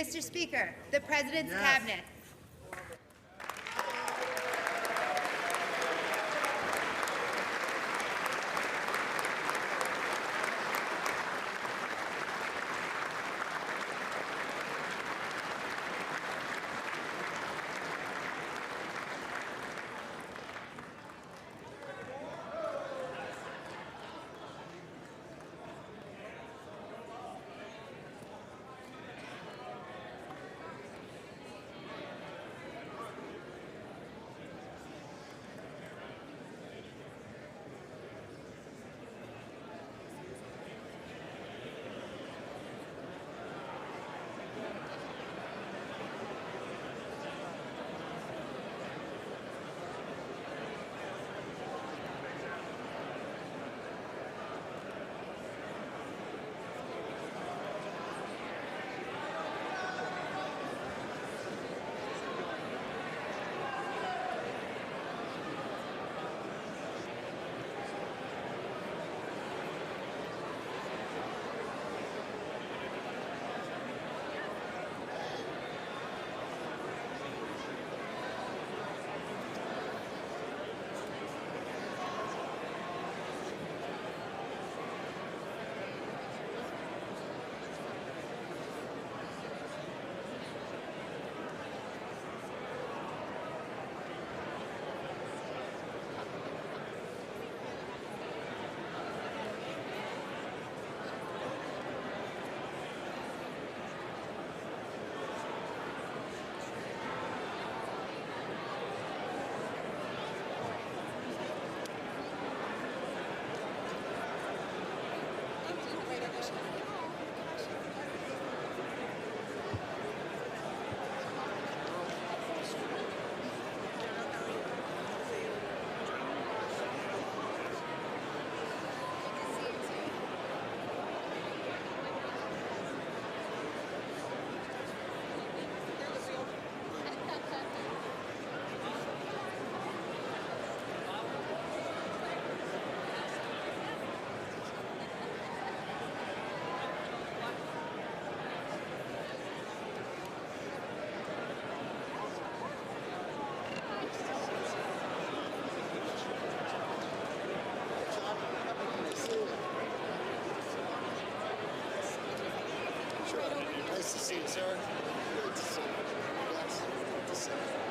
Mr. Speaker, the President's Yes. Cabinet. Nice to see you, sir. Good to see you. Yes, good to see you.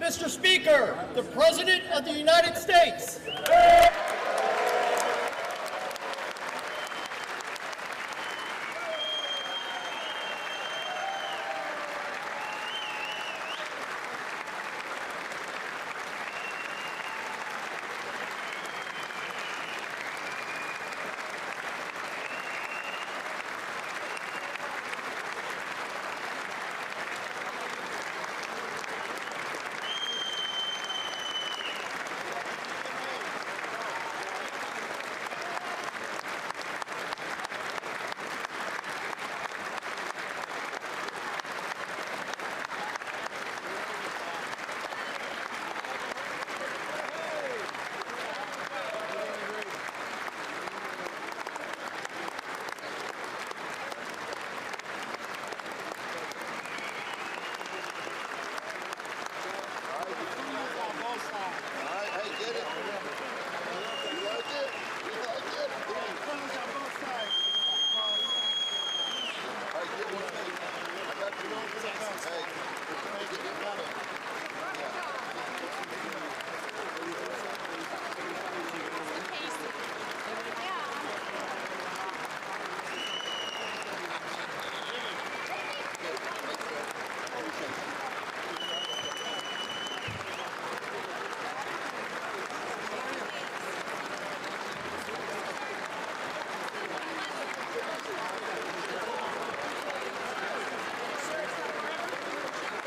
Mr. Speaker, the President of the United States.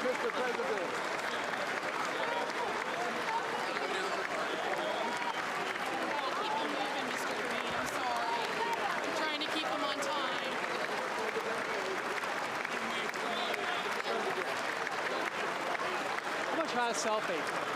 Mr. President. Keep them moving, Mr. Green. I'm sorry. I'm trying to keep them on time. I'm gonna try a selfie.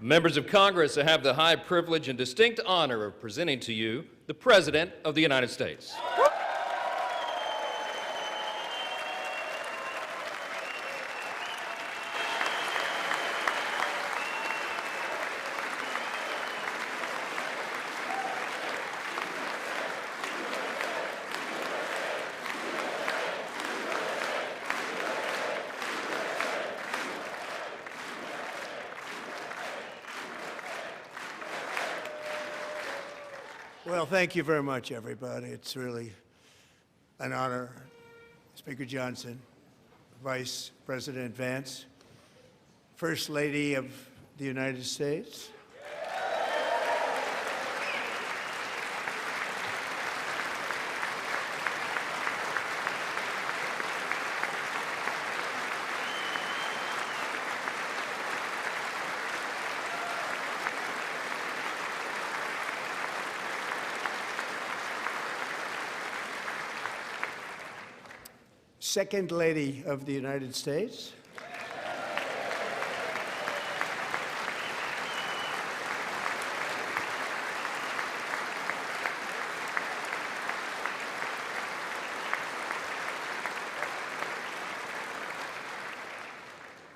Members of Congress, I have the high privilege and distinct honor of presenting to you the President of the United States. Well, thank you very much, everybody. It's really an honor. Speaker Johnson, Vice President Vance, First Lady of the United States, Second Lady of the United States,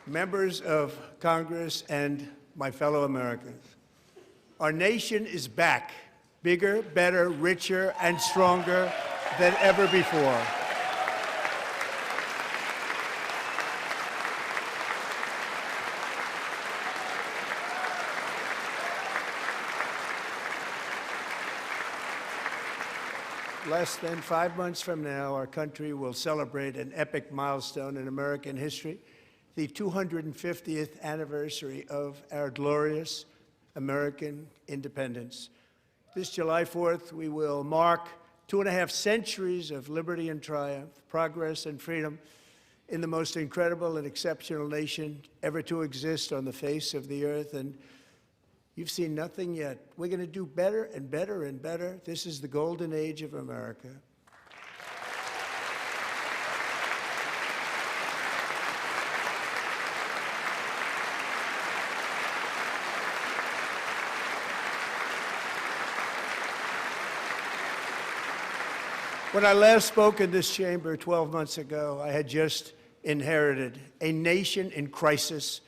members of Congress, and my fellow Americans. Our nation is back, bigger, better, richer, and stronger than ever before. Less than 5 months from now, our country will celebrate an epic milestone in American history, the 250th anniversary of our glorious American independence. This July 4th, we will mark 2.5 centuries of liberty and triumph, progress and freedom in the most incredible and exceptional nation ever to exist on the face of the earth. And you've seen nothing yet. We're going to do better and better and better. This is the golden age of America. When I last spoke in this chamber 12 months ago, I had just inherited a nation in crisis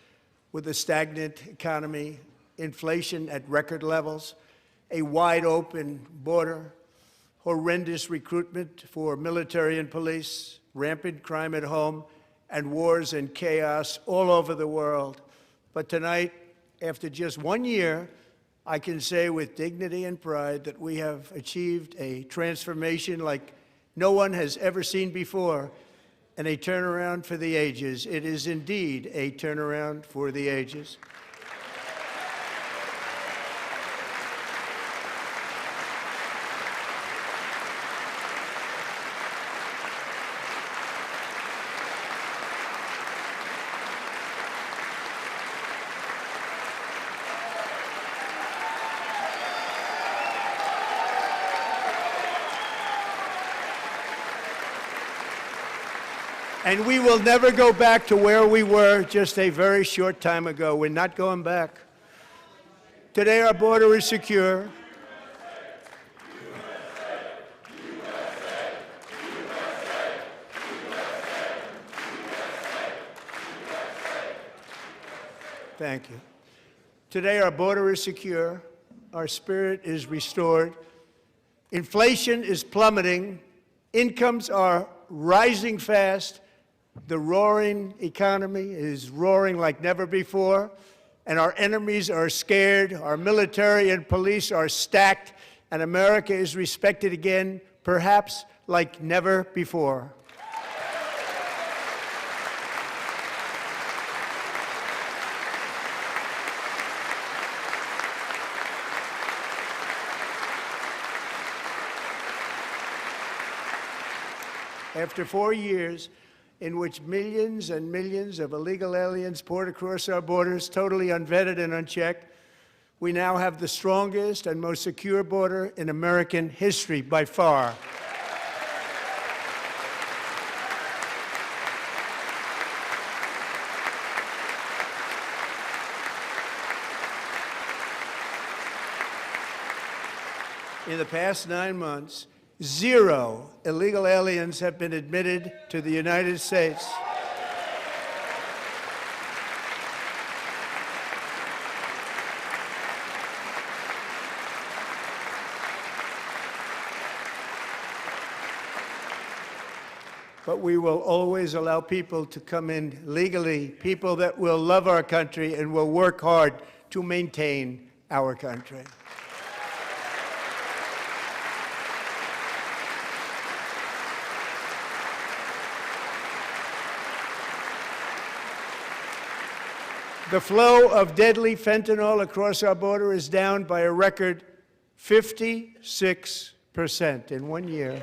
with a stagnant economy, inflation at record levels, a wide-open border, horrendous recruitment for military and police, rampant crime at home, and wars and chaos all over the world. But tonight, after just 1 year, I can say with dignity and pride that we have achieved a transformation like no one has ever seen before, and a turnaround for the ages. It is indeed a turnaround for the ages. And we will never go back to where we were just a very short time ago. We're not going back. Today, our border is secure. Thank you. Today, our border is secure. Our spirit is restored. Inflation is plummeting. Incomes are rising fast. The roaring economy is roaring like never before, and our enemies are scared, our military and police are stacked, and America is respected again, perhaps like never before. After 4 years in which millions and millions of illegal aliens poured across our borders, totally unvetted and unchecked, we now have the strongest and most secure border in American history by far. In the past 9 months, 0 illegal aliens have been admitted to the United States. But we will always allow people to come in legally, people that will love our country and will work hard to maintain our country. The flow of deadly fentanyl across our border is down by a record 56% in 1 year.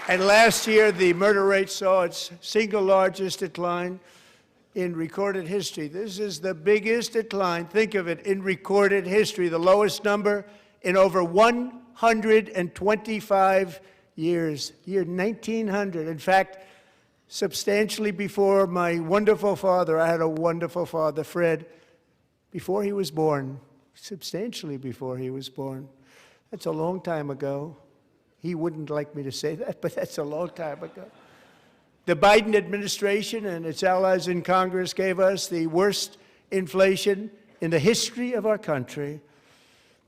And last year, the murder rate saw its single largest decline in recorded history. This is the biggest decline, think of it, in recorded history, the lowest number in over 125 years, year 1900. In fact, substantially before my wonderful father, I had a wonderful father, Fred, before he was born, substantially before he was born. That's a long time ago. He wouldn't like me to say that, but that's a long time ago. The Biden administration and its allies in Congress gave us the worst inflation in the history of our country.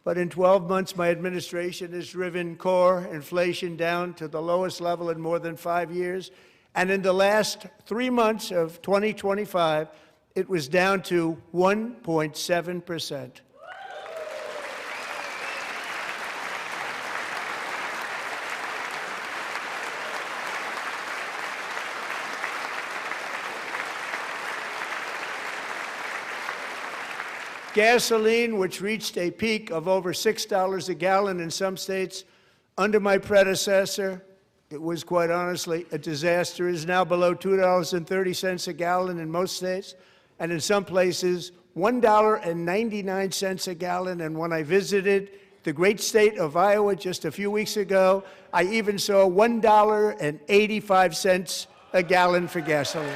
But in 12 months, my administration has driven core inflation down to the lowest level in more than 5 years. And in the last 3 months of 2025, it was down to 1.7%. Gasoline, which reached a peak of over $6 a gallon in some states under my predecessor, it was quite honestly a disaster, is now below $2.30 a gallon in most states, and in some places, $1.99 a gallon. And when I visited the great state of Iowa just a few weeks ago, I even saw $1.85 a gallon for gasoline.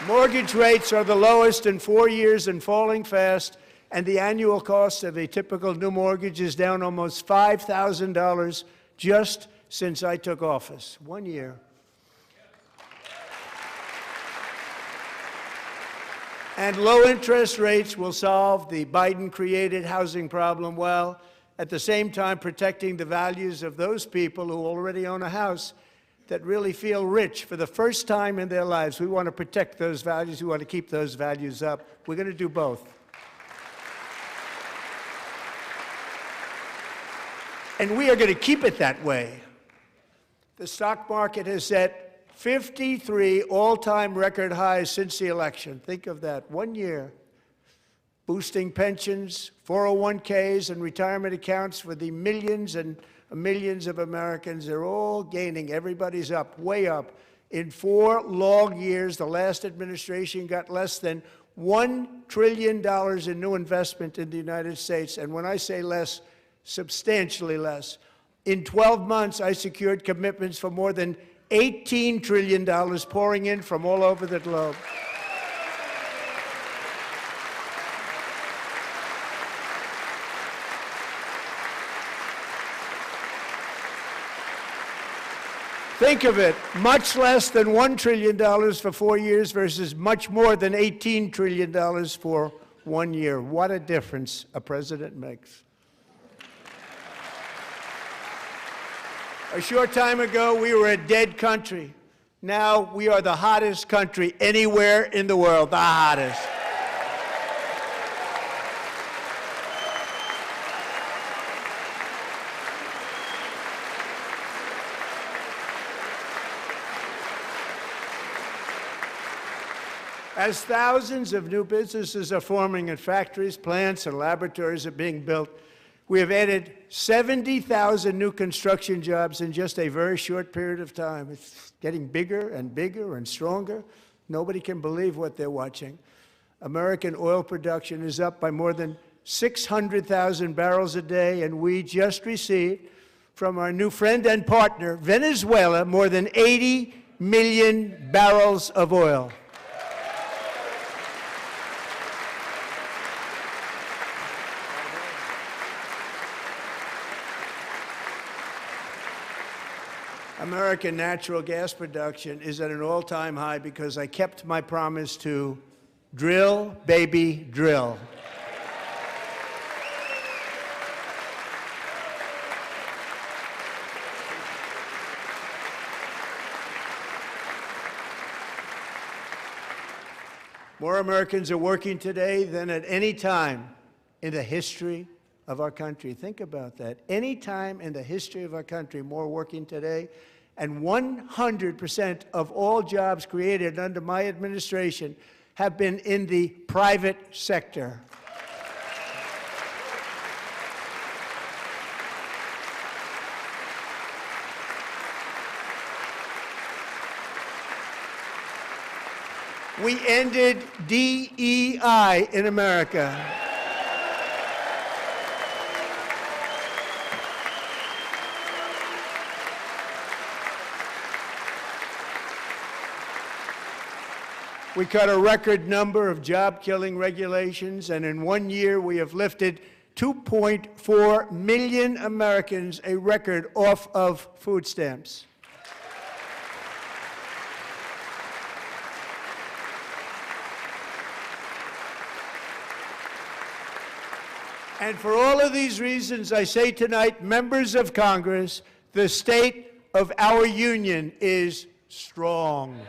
Mortgage rates are the lowest in 4 years and falling fast, and the annual cost of a typical new mortgage is down almost $5,000 just since I took office. 1 year. And low interest rates will solve the Biden-created housing problem while at the same time protecting the values of those people who already own a house that really feel rich for the first time in their lives. We want to protect those values. We want to keep those values up. We're going to do both. And we are going to keep it that way. The stock market has set 53 all-time record highs since the election. Think of that, 1 year. Boosting pensions, 401ks, and retirement accounts for the millions and millions of Americans. They're all gaining. Everybody's up, way up. In 4 long years, the last administration got less than $1 trillion in new investment in the United States. And when I say less, substantially less. In 12 months, I secured commitments for more than $18 trillion pouring in from all over the globe. Think of it, much less than $1 trillion for 4 years versus much more than $18 trillion for 1 year. What a difference a president makes. A short time ago, we were a dead country. Now we are the hottest country anywhere in the world, the hottest. As thousands of new businesses are forming and factories, plants, and laboratories are being built, we have added 70,000 new construction jobs in just a very short period of time. It's getting bigger and bigger and stronger. Nobody can believe what they're watching. American oil production is up by more than 600,000 barrels a day, and we just received from our new friend and partner, Venezuela, more than 80 million barrels of oil. American natural gas production is at an all-time high because I kept my promise to drill, baby, drill. More Americans are working today than at any time in the history of our country. Think about that. Any time in the history of our country, more working today. And 100% of all jobs created under my administration have been in the private sector. We ended DEI in America. We cut a record number of job-killing regulations, and in 1 year we have lifted 2.4 million Americans, a record, off of food stamps. And for all of these reasons, I say tonight, members of Congress, the state of our union is strong.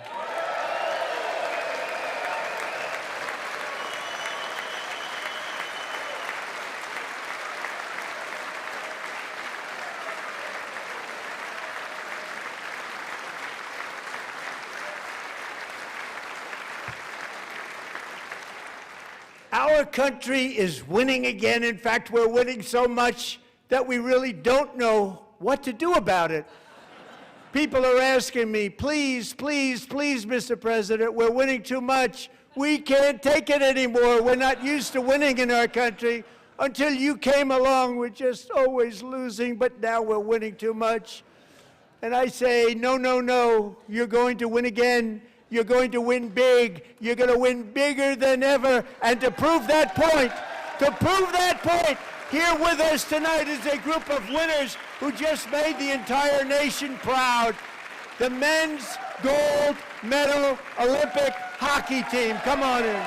Our country is winning again. In fact, we're winning so much that we really don't know what to do about it. People are asking me, please, please, please, Mr. President, we're winning too much. We can't take it anymore. We're not used to winning in our country. Until you came along, we're just always losing, but now we're winning too much. And I say, no, no, no, you're going to win again. You're going to win big. You're going to win bigger than ever. And to prove that point, here with us tonight is a group of winners who just made the entire nation proud. The men's gold medal Olympic hockey team. Come on in.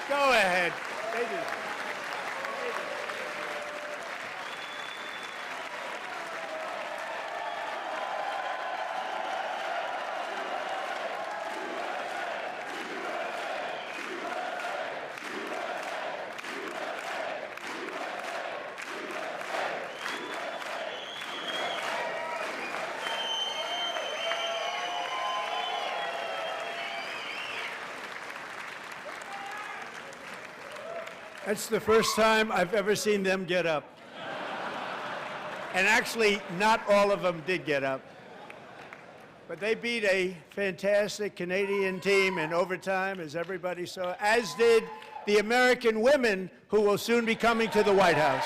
Go ahead. That's the first time I've ever seen them get up. And actually, not all of them did get up. But they beat a fantastic Canadian team in overtime, as everybody saw, as did the American women who will soon be coming to the White House.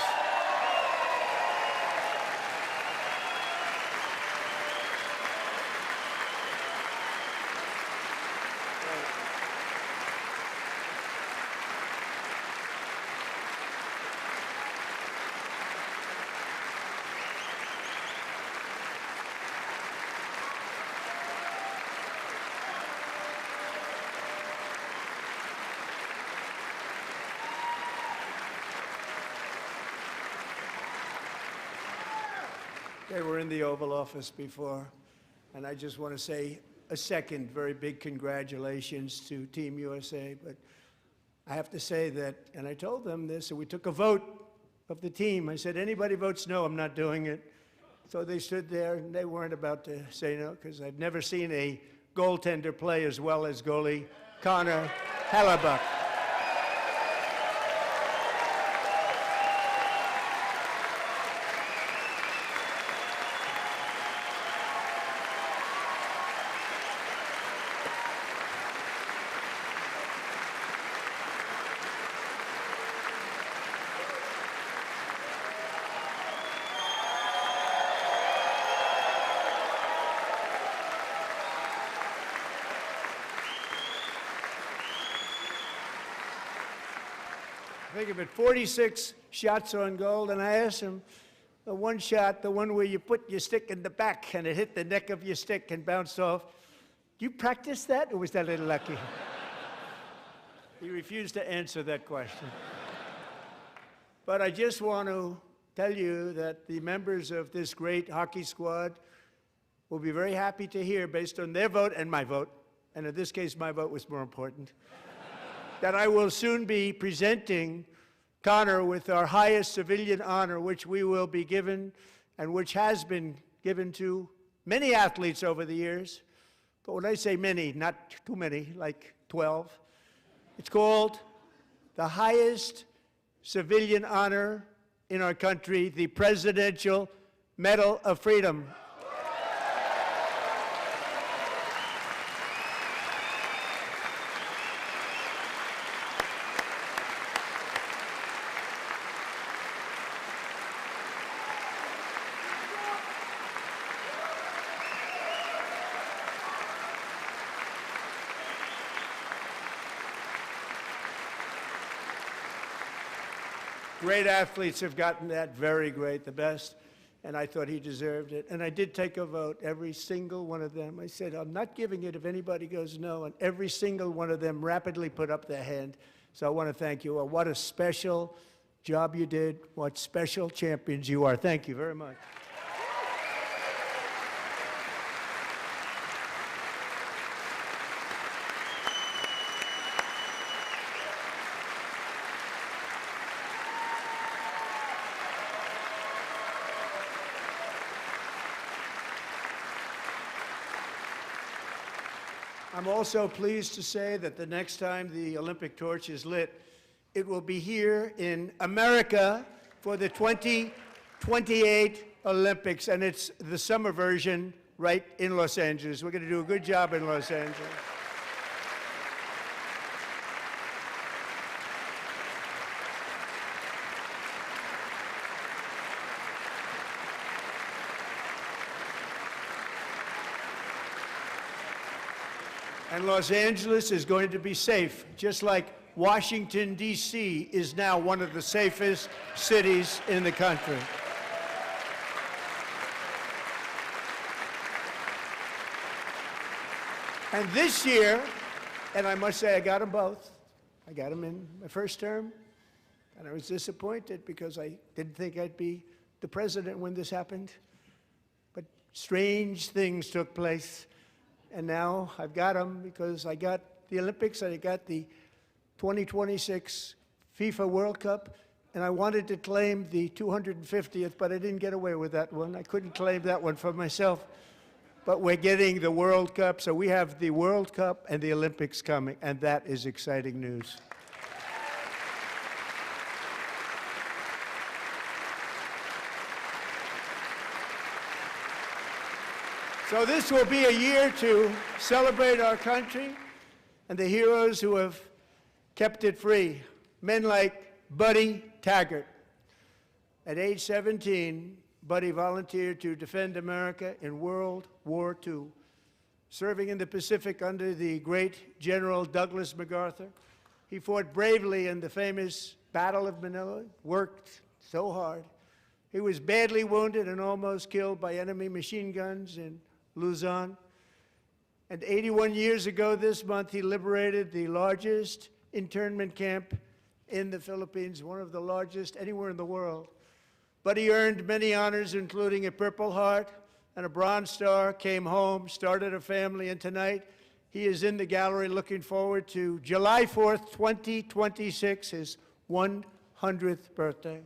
They were in the Oval Office before, and I just want to say a second very big congratulations to Team USA. But I have to say that, and I told them this, and we took a vote of the team. I said, anybody votes no, I'm not doing it. So they stood there, and they weren't about to say no, because I've never seen a goaltender play as well as goalie Connor Hellebuck. Think of it, 46 shots on goal, and I asked him, the one shot, the one where you put your stick in the back and it hit the neck of your stick and bounced off, do you practice that, or was that a little lucky? He refused to answer that question. But I just want to tell you that the members of this great hockey squad will be very happy to hear, based on their vote and my vote, and in this case my vote was more important, that I will soon be presenting Connor with our highest civilian honor, which we will be given and which has been given to many athletes over the years. But when I say many, not too many, like 12, it's called the highest civilian honor in our country, the Presidential Medal of Freedom. Great athletes have gotten that, very great, the best, and I thought he deserved it. And I did take a vote, every single one of them. I said, I'm not giving it if anybody goes no, and every single one of them rapidly put up their hand. So I want to thank you all. What a special job you did. What special champions you are. Thank you very much. I'm also pleased to say that the next time the Olympic torch is lit, it will be here in America for the 2028 Olympics, and it's the summer version right in Los Angeles. We're going to do a good job in Los Angeles. And Los Angeles is going to be safe, just like Washington, D.C. is now one of the safest cities in the country. And this year, and I must say I got them both. I got them in my first term, and I was disappointed because I didn't think I'd be the president when this happened. But strange things took place. And now I've got them because I got the Olympics and I got the 2026 FIFA World Cup, and I wanted to claim the 250th, but I didn't get away with that one. I couldn't claim that one for myself. But we're getting the World Cup, so we have the World Cup and the Olympics coming, and that is exciting news. So this will be a year to celebrate our country and the heroes who have kept it free. Men like Buddy Taggart. At age 17, Buddy volunteered to defend America in World War II, serving in the Pacific under the great General Douglas MacArthur. He fought bravely in the famous Battle of Manila, worked so hard. He was badly wounded and almost killed by enemy machine guns in Luzon. And 81 years ago this month, he liberated the largest internment camp in the Philippines, one of the largest anywhere in the world. Buddy earned many honors, including a Purple Heart and a Bronze Star, came home, started a family, and tonight he is in the gallery looking forward to July 4th, 2026, his 100th birthday.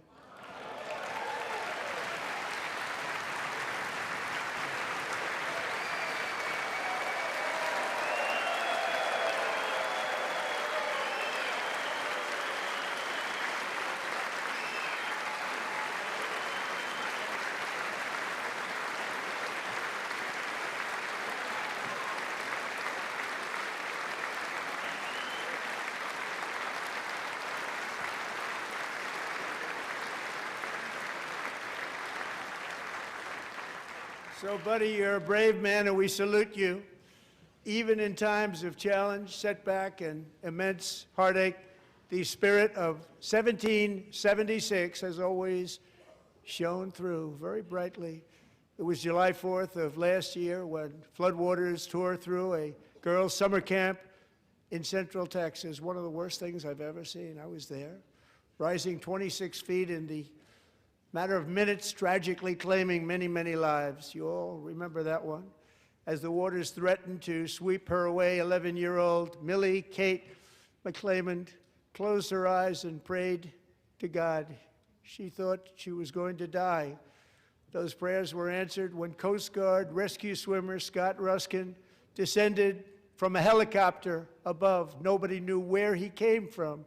So, buddy, you're a brave man, and we salute you. Even in times of challenge, setback, and immense heartache, the spirit of 1776 has always shone through very brightly. It was July 4th of last year when floodwaters tore through a girls' summer camp in Central Texas, one of the worst things I've ever seen. I was there, rising 26 feet in the matter of minutes, tragically claiming many, many lives. You all remember that one. As the waters threatened to sweep her away, 11-year-old Millie Kate McClelland closed her eyes and prayed to God. She thought she was going to die. Those prayers were answered when Coast Guard rescue swimmer Scott Ruskin descended from a helicopter above. Nobody knew where he came from.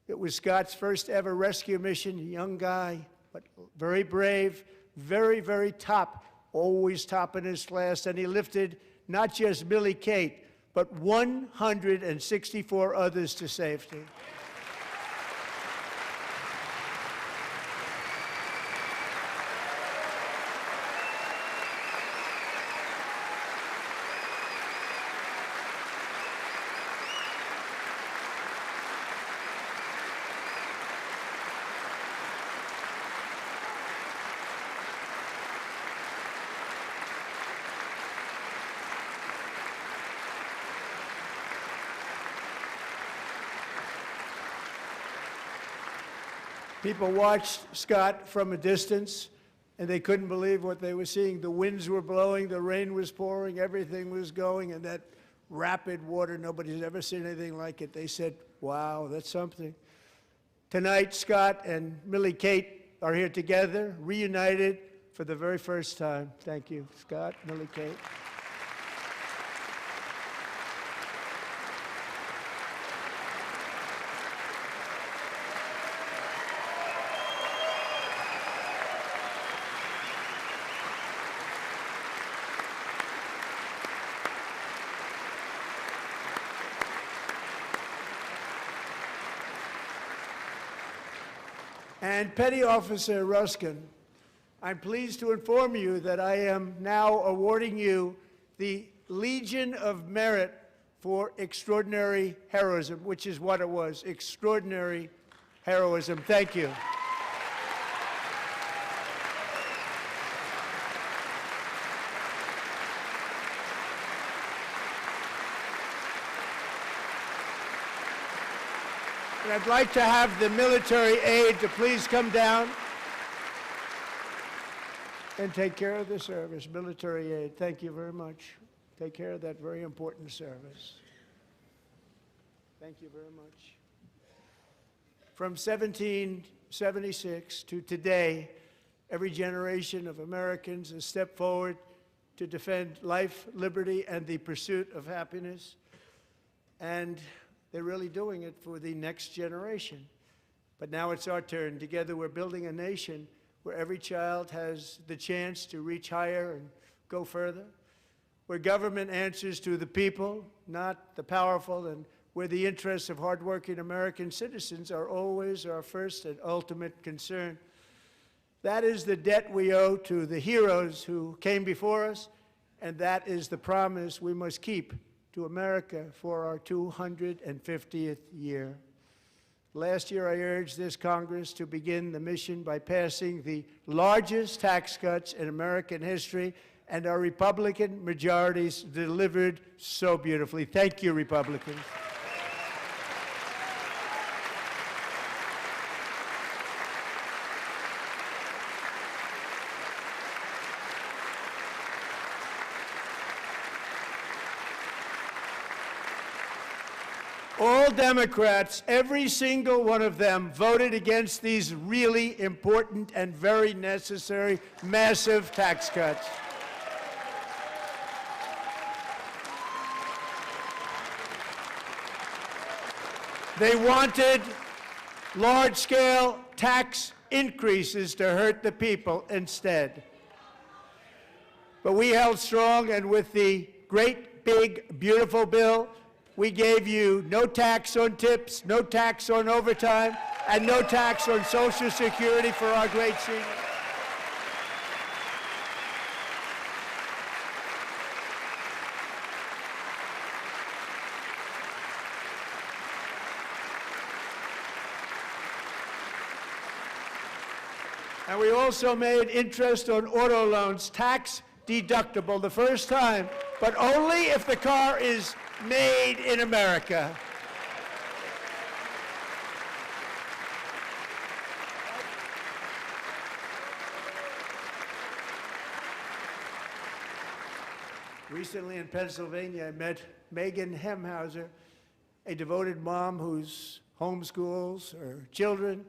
It was Scott's first ever rescue mission, a young guy, but very brave, very, very top, always top in his class. And he lifted not just Millie Kate, but 164 others to safety. People watched Scott from a distance, and they couldn't believe what they were seeing. The winds were blowing, the rain was pouring, everything was going, and that rapid water, nobody's ever seen anything like it. They said, wow, that's something. Tonight, Scott and Millie Kate are here together, reunited for the very first time. Thank you, Scott, Millie Kate. And Petty Officer Ruskin, I'm pleased to inform you that I am now awarding you the Legion of Merit for extraordinary heroism, which is what it was, extraordinary heroism. Thank you. And I'd like to have the military aide to please come down and take care of the service. Military aide, thank you very much. Take care of that very important service. Thank you very much. From 1776 to today, every generation of Americans has stepped forward to defend life, liberty, and the pursuit of happiness. And they're really doing it for the next generation. But now it's our turn. Together we're building a nation where every child has the chance to reach higher and go further, where government answers to the people, not the powerful, and where the interests of hardworking American citizens are always our first and ultimate concern. That is the debt we owe to the heroes who came before us, and that is the promise we must keep to America for our 250th year. Last year, I urged this Congress to begin the mission by passing the largest tax cuts in American history, and our Republican majorities delivered so beautifully. Thank you, Republicans. All Democrats, every single one of them, voted against these really important and very necessary massive tax cuts. They wanted large-scale tax increases to hurt the people instead. But we held strong, and with the great, big, beautiful bill, we gave you no tax on tips, no tax on overtime, and no tax on Social Security for our great seniors. And we also made interest on auto loans tax deductible the first time, but only if the car is made in America. Recently in Pennsylvania, I met Megan Hemhauser, a devoted mom who's homeschools her children,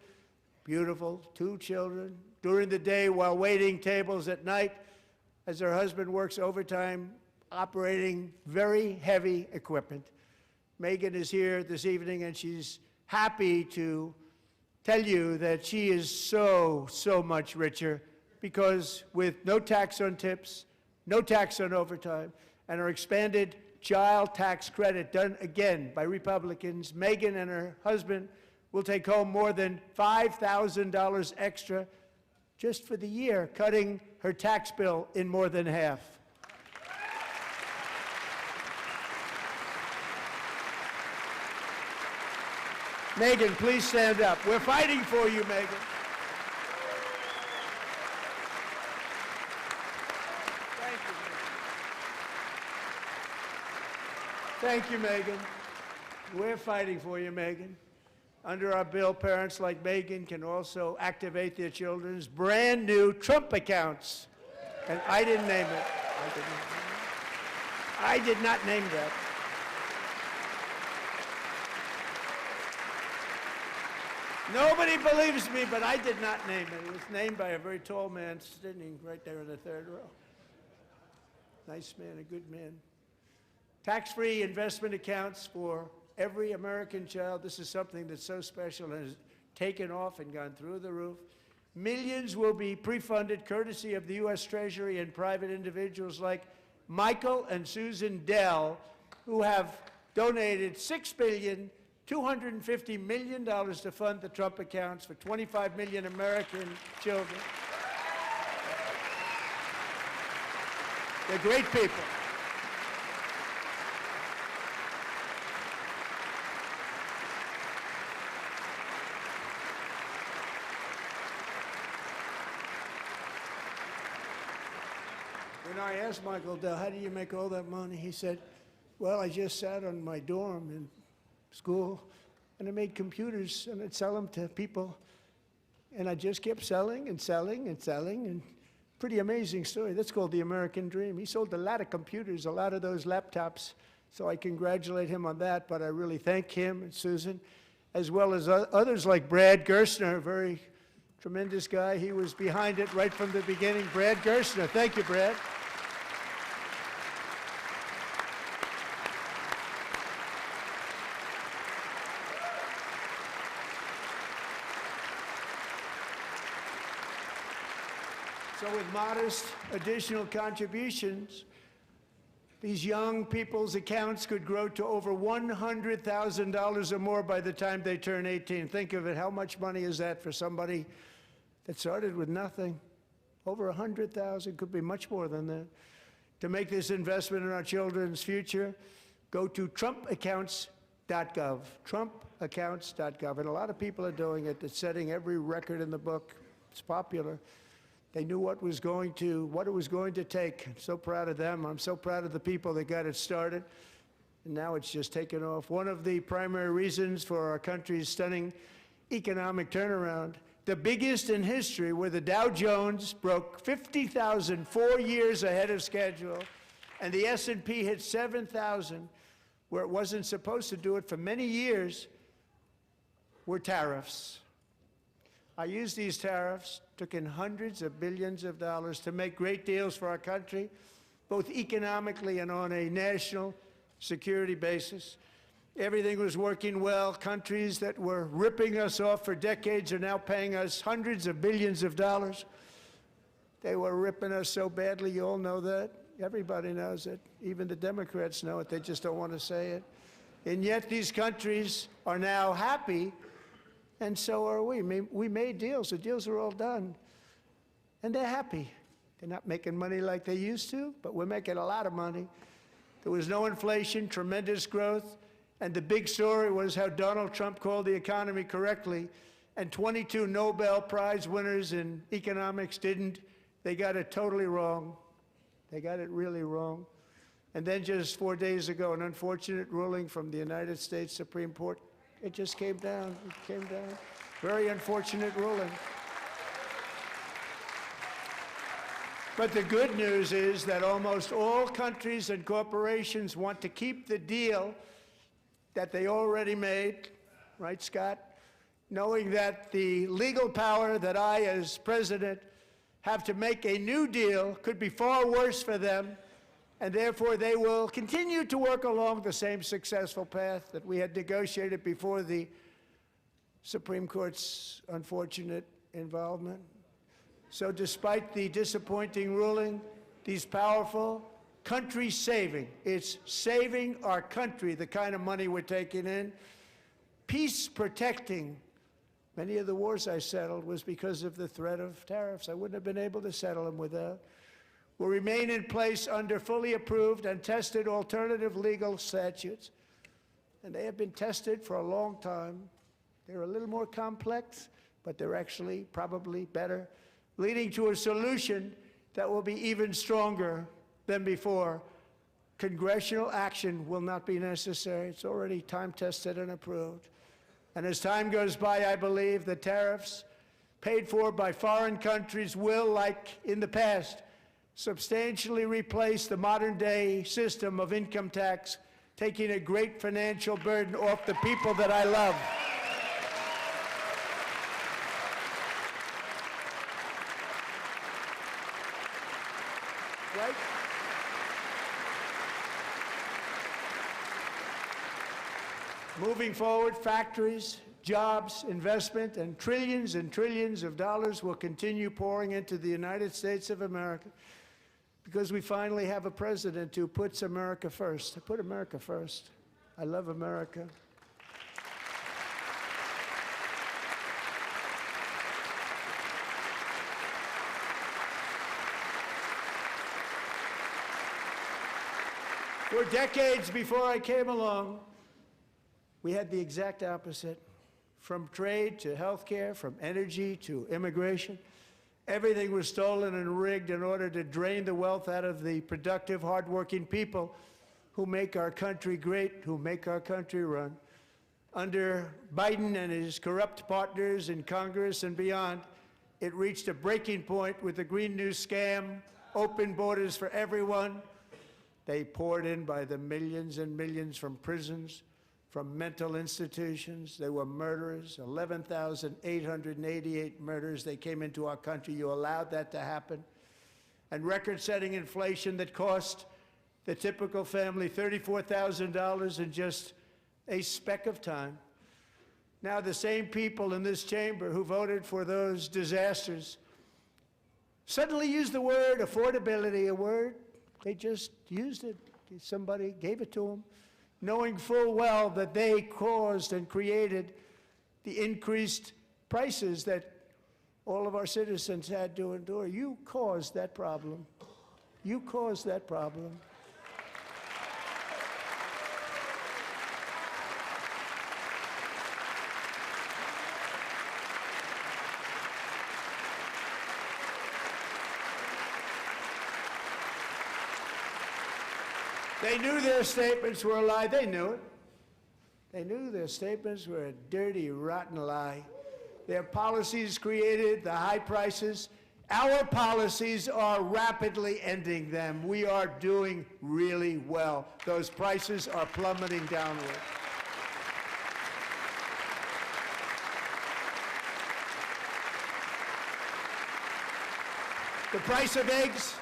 beautiful, 2 children, during the day while waiting tables at night as her husband works overtime operating very heavy equipment. Megan is here this evening, and she's happy to tell you that she is so much richer because with no tax on tips, no tax on overtime, and our expanded child tax credit done again by Republicans, Megan and her husband will take home more than $5,000 extra just for the year, cutting her tax bill in more than half. Megan, please stand up. We're fighting for you, Megan. Thank you, Megan. We're fighting for you, Megan. Under our bill, parents like Megan can also activate their children's brand new Trump accounts. And I didn't name it. I did not name that. Nobody believes me, but I did not name it. It was named by a very tall man sitting right there in the 3rd row. Nice man, a good man. Tax-free investment accounts for every American child. This is something that's so special and has taken off and gone through the roof. Millions will be pre-funded courtesy of the U.S. Treasury and private individuals like Michael and Susan Dell, who have donated $6.25 billion to fund the Trump accounts for 25 million American children. They're great people. When I asked Michael Dell, how do you make all that money? He said, well, I just sat on my dorm in school, and I made computers, and I'd sell them to people, and I just kept selling and selling and selling, and pretty amazing story. That's called the American dream. He sold a lot of computers, a lot of those laptops, so I congratulate him on that, but I really thank him and Susan, as well as others like Brad Gerstner, a very tremendous guy. He was behind it right from the beginning. Brad Gerstner. Thank you, Brad. So with modest additional contributions, these young people's accounts could grow to over $100,000 or more by the time they turn 18. Think of it, how much money is that for somebody that started with nothing? Over 100,000, could be much more than that. To make this investment in our children's future, go to trumpaccounts.gov, trumpaccounts.gov. And a lot of people are doing it. It's setting every record in the book. It's popular. They knew what it was going to take. I'm so proud of them. I'm so proud of the people that got it started. And now it's just taken off. One of the primary reasons for our country's stunning economic turnaround, the biggest in history, where the Dow Jones broke 50,000 4 years ahead of schedule, and the S&P hit 7,000, where it wasn't supposed to do it for many years, were tariffs. I used these tariffs, took in hundreds of billions of dollars to make great deals for our country, both economically and on a national security basis. Everything was working well. Countries that were ripping us off for decades are now paying us hundreds of billions of dollars. They were ripping us so badly, you all know that. Everybody knows it. Even the Democrats know it. They just don't want to say it. And yet these countries are now happy, and so are we. We made deals. The deals are all done. And they're happy. They're not making money like they used to, but we're making a lot of money. There was no inflation, tremendous growth, and the big story was how Donald Trump called the economy correctly, and 22 Nobel Prize winners in economics didn't. They got it totally wrong. They got it really wrong. And then just 4 days ago, an unfortunate ruling from the United States Supreme Court, it just came down. It came down. Very unfortunate ruling. But the good news is that almost all countries and corporations want to keep the deal that they already made, right, Scott? Knowing that the legal power that I, as president, have to make a new deal could be far worse for them, and therefore they will continue to work along the same successful path that we had negotiated before the Supreme Court's unfortunate involvement. So despite the disappointing ruling, these powerful, country-saving, it's saving our country, the kind of money we're taking in, peace-protecting. Many of the wars I settled was because of the threat of tariffs. I wouldn't have been able to settle them without. Will remain in place under fully approved and tested alternative legal statutes. And they have been tested for a long time. They're a little more complex, but they're actually probably better, leading to a solution that will be even stronger than before. Congressional action will not be necessary. It's already time-tested and approved. And as time goes by, I believe the tariffs paid for by foreign countries will, like in the past, substantially replace the modern-day system of income tax, taking a great financial burden off the people that I love. Right? Moving forward, factories, jobs, investment, and trillions of dollars will continue pouring into the United States of America because we finally have a president who puts America first. I put America first. I love America. For decades before I came along, we had the exact opposite. From trade to healthcare, from energy to immigration, everything was stolen and rigged in order to drain the wealth out of the productive, hardworking people who make our country great, who make our country run. Under Biden and his corrupt partners in Congress and beyond, it reached a breaking point with the Green New scam, open borders for everyone. They poured in by the millions and millions from prisons, from mental institutions. They were murderers, 11,888 murders. They came into our country. You allowed that to happen. And record-setting inflation that cost the typical family $34,000 in just a speck of time. Now the same people in this chamber who voted for those disasters suddenly use the word affordability, a word. They just used it. Somebody gave it to them, knowing full well that they caused and created the increased prices that all of our citizens had to endure. You caused that problem. You caused that problem. They knew their statements were a lie. They knew it. They knew their statements were a dirty, rotten lie. Their policies created the high prices Our policies are rapidly ending them. We are doing really well. Those prices are plummeting downward. The price of eggs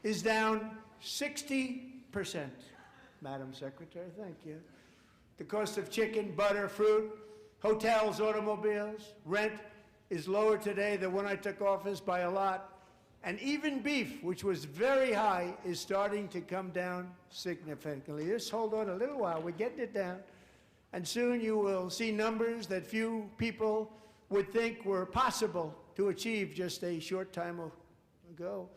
is down 60%. Madam Secretary, thank you. The cost of chicken, butter, fruit, hotels, automobiles, rent is lower today than when I took office by a lot. And even beef, which was very high, is starting to come down significantly. Just hold on a little while. We're getting it down. And soon you will see numbers that few people would think were possible to achieve just a short time ago.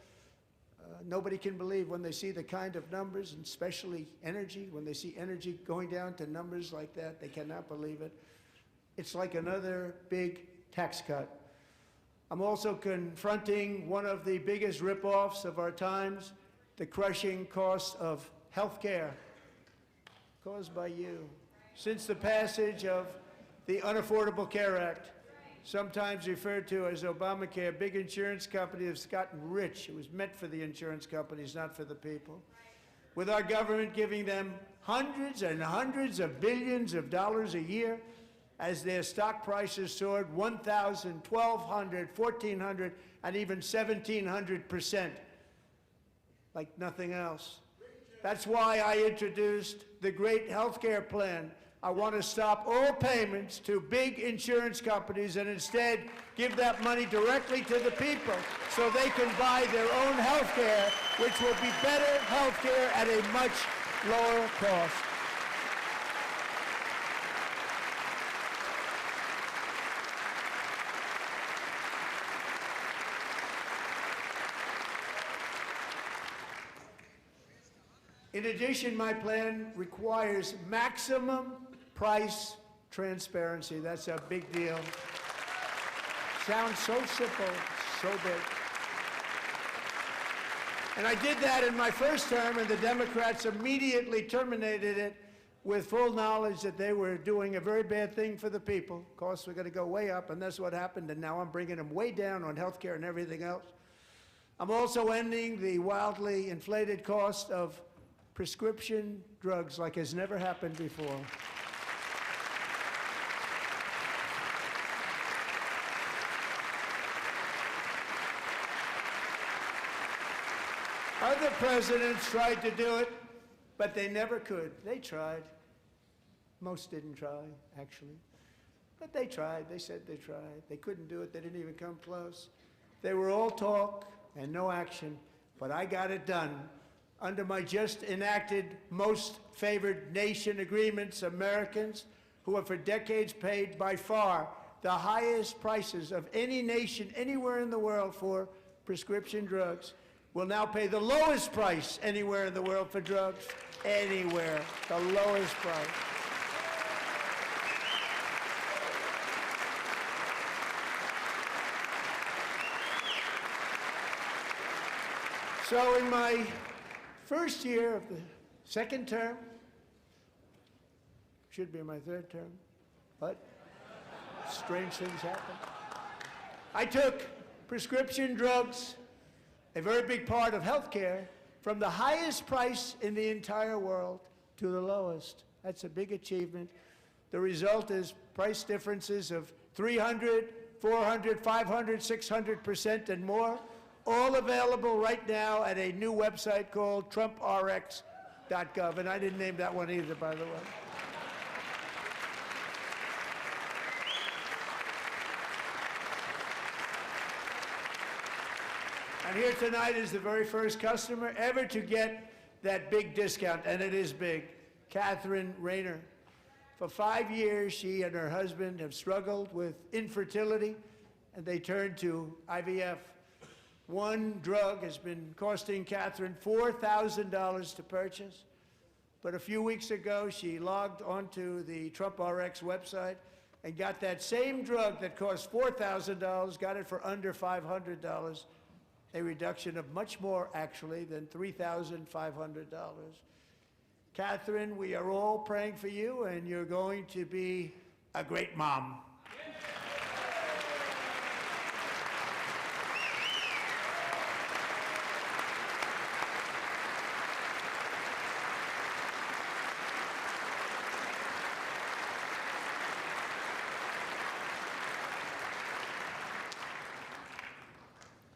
Nobody can believe when they see the kind of numbers, and especially energy, when they see energy going down to numbers like that, they cannot believe it. It's like another big tax cut. I'm also confronting one of the biggest ripoffs of our times, the crushing cost of health care caused by you. Since the passage of the Unaffordable Care Act, sometimes referred to as Obamacare, big insurance companies have gotten rich. It was meant for the insurance companies, not for the people. With our government giving them hundreds and hundreds of billions of dollars a year, as their stock prices soared 1,000, 1,200, 1,400, and even 1,700%, like nothing else. That's why I introduced the great health care plan. I want to stop all payments to big insurance companies and instead give that money directly to the people so they can buy their own health care, which will be better health care at a much lower cost. In addition, my plan requires maximum price transparency. That's a big deal. Sounds so simple, so big. And I did that in my first term, and the Democrats immediately terminated it with full knowledge that they were doing a very bad thing for the people. Costs were going to go way up, and that's what happened, and now I'm bringing them way down on health care and everything else. I'm also ending the wildly inflated cost of prescription drugs like has never happened before. Other presidents tried to do it, but they never could. They tried. Most didn't try, actually. But they tried. They said they tried. They couldn't do it. They didn't even come close. They were all talk and no action, but I got it done. Under my just enacted most favored nation agreements, Americans who have for decades paid by far the highest prices of any nation anywhere in the world for prescription drugs will now pay the lowest price anywhere in the world for drugs. Anywhere, the lowest price. So in my first year of the second term, should be my third term, but strange things happen. I took prescription drugs, a very big part of health care, from the highest price in the entire world to the lowest. That's a big achievement. The result is price differences of 300, 400, 500, 600% and more, all available right now at a new website called TrumpRx.gov. And I didn't name that one either, by the way. And here tonight is the very first customer ever to get that big discount, and it is big, Catherine Rayner. For 5 years, she and her husband have struggled with infertility, and they turned to IVF. One drug has been costing Catherine $4,000 to purchase, but a few weeks ago, she logged onto the TrumpRx website and got that same drug that cost $4,000, got it for under $500. A reduction of much more, actually, than $3,500. Catherine, we are all praying for you, and you're going to be a great mom.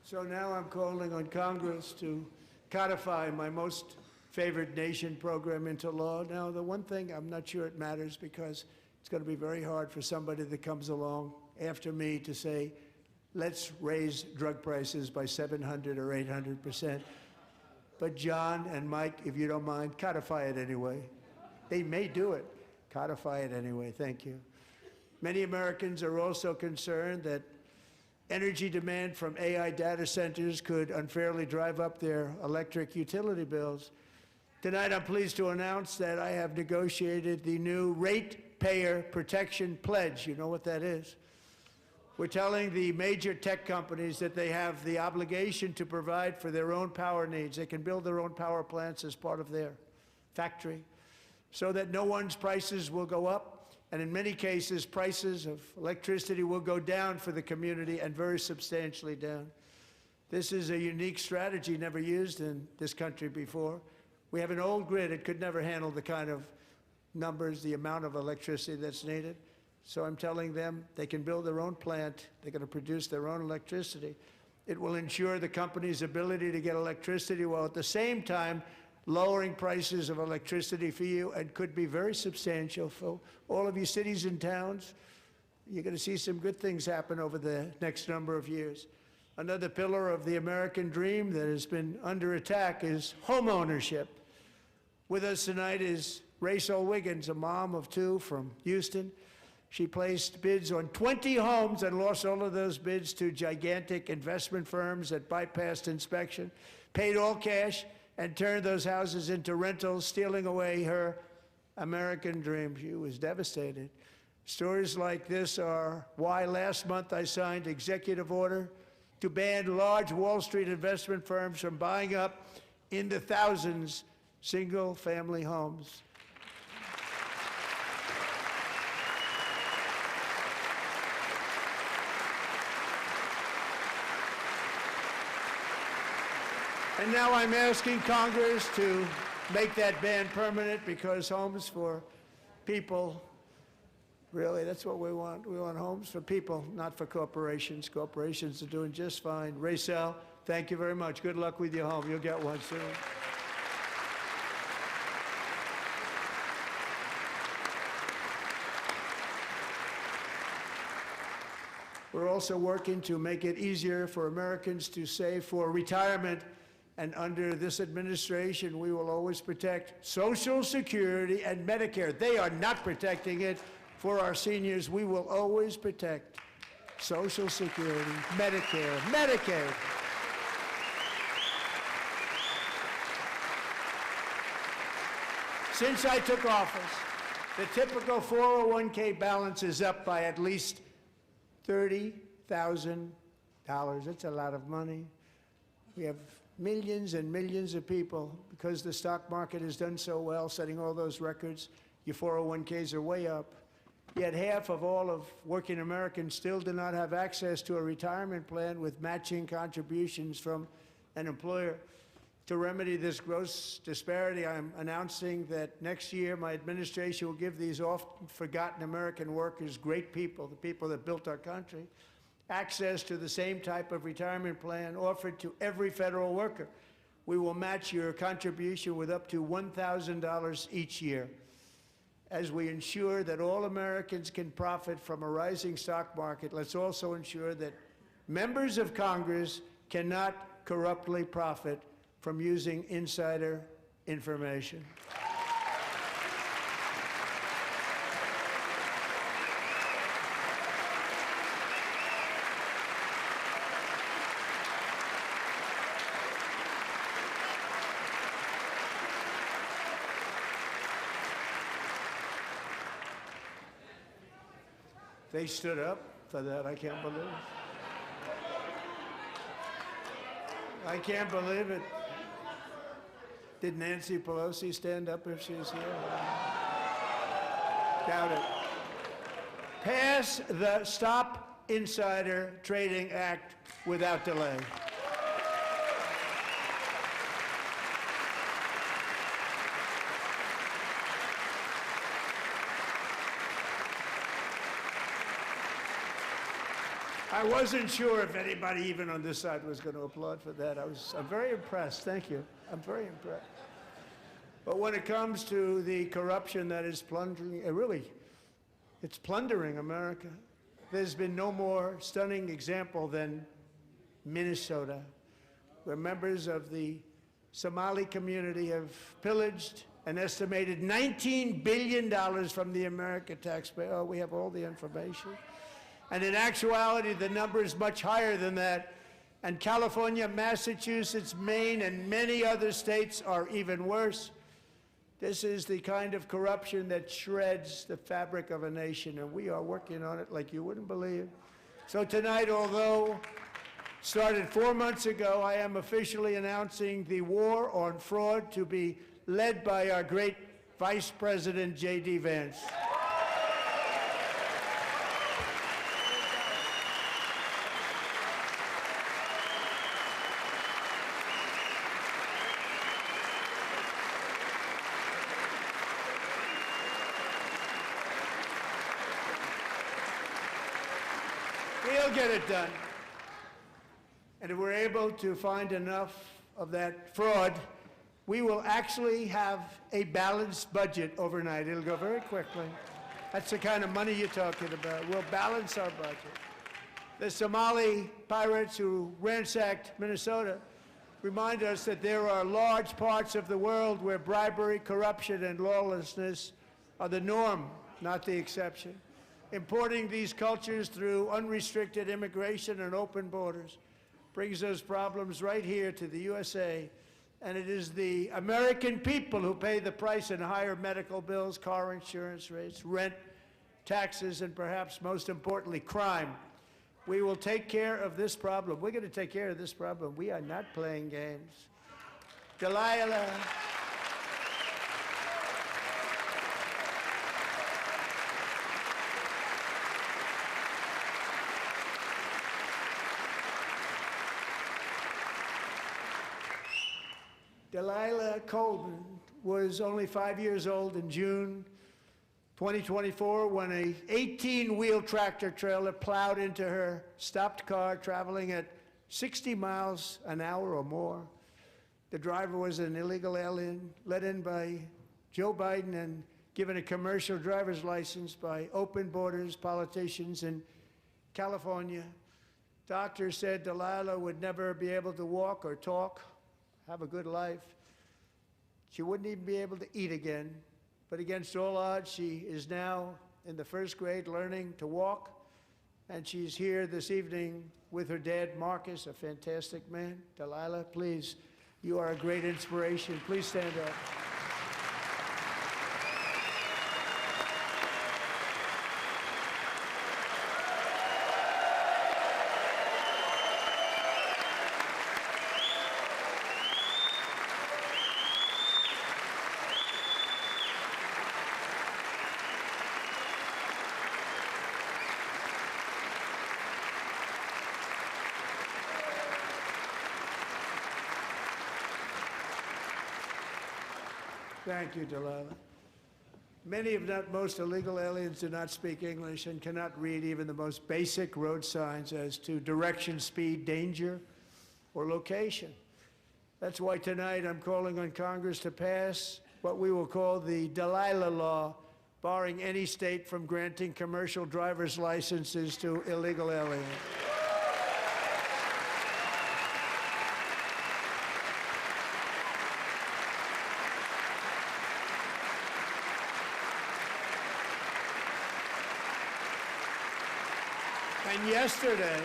So now I'm calling on Congress to codify my most favored nation program into law. Now, the one thing, I'm not sure it matters because it's going to be very hard for somebody that comes along after me to say, let's raise drug prices by 700 or 800%. But John and Mike, if you don't mind, codify it anyway. They may do it. Codify it anyway. Thank you. Many Americans are also concerned that energy demand from AI data centers could unfairly drive up their electric utility bills. Tonight, I'm pleased to announce that I have negotiated the new Ratepayer Protection Pledge. You know what that is? We're telling the major tech companies that they have the obligation to provide for their own power needs. They can build their own power plants as part of their factory so that no one's prices will go up. And in many cases, prices of electricity will go down for the community and very substantially down. This is a unique strategy never used in this country before. We have an old grid. It could never handle the kind of numbers, the amount of electricity that's needed. So I'm telling them they can build their own plant. They're going to produce their own electricity. It will ensure the company's ability to get electricity while at the same time lowering prices of electricity for you, and could be very substantial for all of you cities and towns. You're going to see some good things happen over the next number of years. Another pillar of the American dream that has been under attack is home ownership. With us tonight is Rachel Wiggins, a mom of two from Houston. She placed bids on 20 homes and lost all of those bids to gigantic investment firms that bypassed inspection, paid all cash, and turned those houses into rentals, stealing away her American dream. She was devastated. Stories like this are why last month I signed executive order to ban large Wall Street investment firms from buying up in the thousands single-family homes. And now I'm asking Congress to make that ban permanent, because homes for people, really, that's what we want. We want homes for people, not for corporations. Corporations are doing just fine. Rachel, thank you very much. Good luck with your home. You'll get one soon. We're also working to make it easier for Americans to save for retirement. And under this administration, we will always protect Social Security and Medicare. They are not protecting it for our seniors. We will always protect Social Security, Medicare, Medicaid. Since I took office, the typical 401k balance is up by at least $30,000. That's a lot of money. We have millions and millions of people, because the stock market has done so well, setting all those records. Your 401ks are way up. Yet half of all of working Americans still do not have access to a retirement plan with matching contributions from an employer. To remedy this gross disparity, I'm announcing that next year my administration will give these often forgotten American workers, great people, the people that built our country, access to the same type of retirement plan offered to every federal worker. We will match your contribution with up to $1,000 each year. As we ensure that all Americans can profit from a rising stock market, let's also ensure that members of Congress cannot corruptly profit from using insider information. They stood up for that. I can't believe it. I can't believe it. Did Nancy Pelosi stand up if she's here? Doubt it. Pass the Stop Insider Trading Act without delay. I wasn't sure if anybody even on this side was going to applaud for that. I'm very impressed. Thank you. I'm very impressed. But when it comes to the corruption that is plundering, it's plundering America. There's been no more stunning example than Minnesota, where members of the Somali community have pillaged an estimated $19 billion from the American taxpayer. Oh, we have all the information. And in actuality, the number is much higher than that. And California, Massachusetts, Maine, and many other states are even worse. This is the kind of corruption that shreds the fabric of a nation, and we are working on it like you wouldn't believe. So tonight, although started 4 months ago, I am officially announcing the war on fraud to be led by our great Vice President, J.D. Vance. We'll get it done. And if we're able to find enough of that fraud, we will actually have a balanced budget overnight. It'll go very quickly. That's the kind of money you're talking about. We'll balance our budget. The Somali pirates who ransacked Minnesota remind us that there are large parts of the world where bribery, corruption, and lawlessness are the norm, not the exception. Importing these cultures through unrestricted immigration and open borders brings those problems right here to the USA. And it is the American people who pay the price in higher medical bills, car insurance rates, rent, taxes, and perhaps most importantly, crime. We will take care of this problem. We're going to take care of this problem. We are not playing games. Delilah. Delilah Colvin was only 5 years old in June 2024 when a 18-wheel tractor trailer plowed into her stopped car traveling at 60 miles an hour or more. The driver was an illegal alien let in by Joe Biden and given a commercial driver's license by open borders politicians in California. Doctors said Delilah would never be able to walk or talk, have a good life. She wouldn't even be able to eat again. But against all odds, she is now in the first grade learning to walk. And she's here this evening with her dad, Marcus, a fantastic man. Delilah, please, you are a great inspiration. Please stand up. Thank you, Delilah. Many, if not most, illegal aliens do not speak English and cannot read even the most basic road signs as to direction, speed, danger, or location. That's why tonight I'm calling on Congress to pass what we will call the Delilah Law, barring any state from granting commercial driver's licenses to illegal aliens. And yesterday,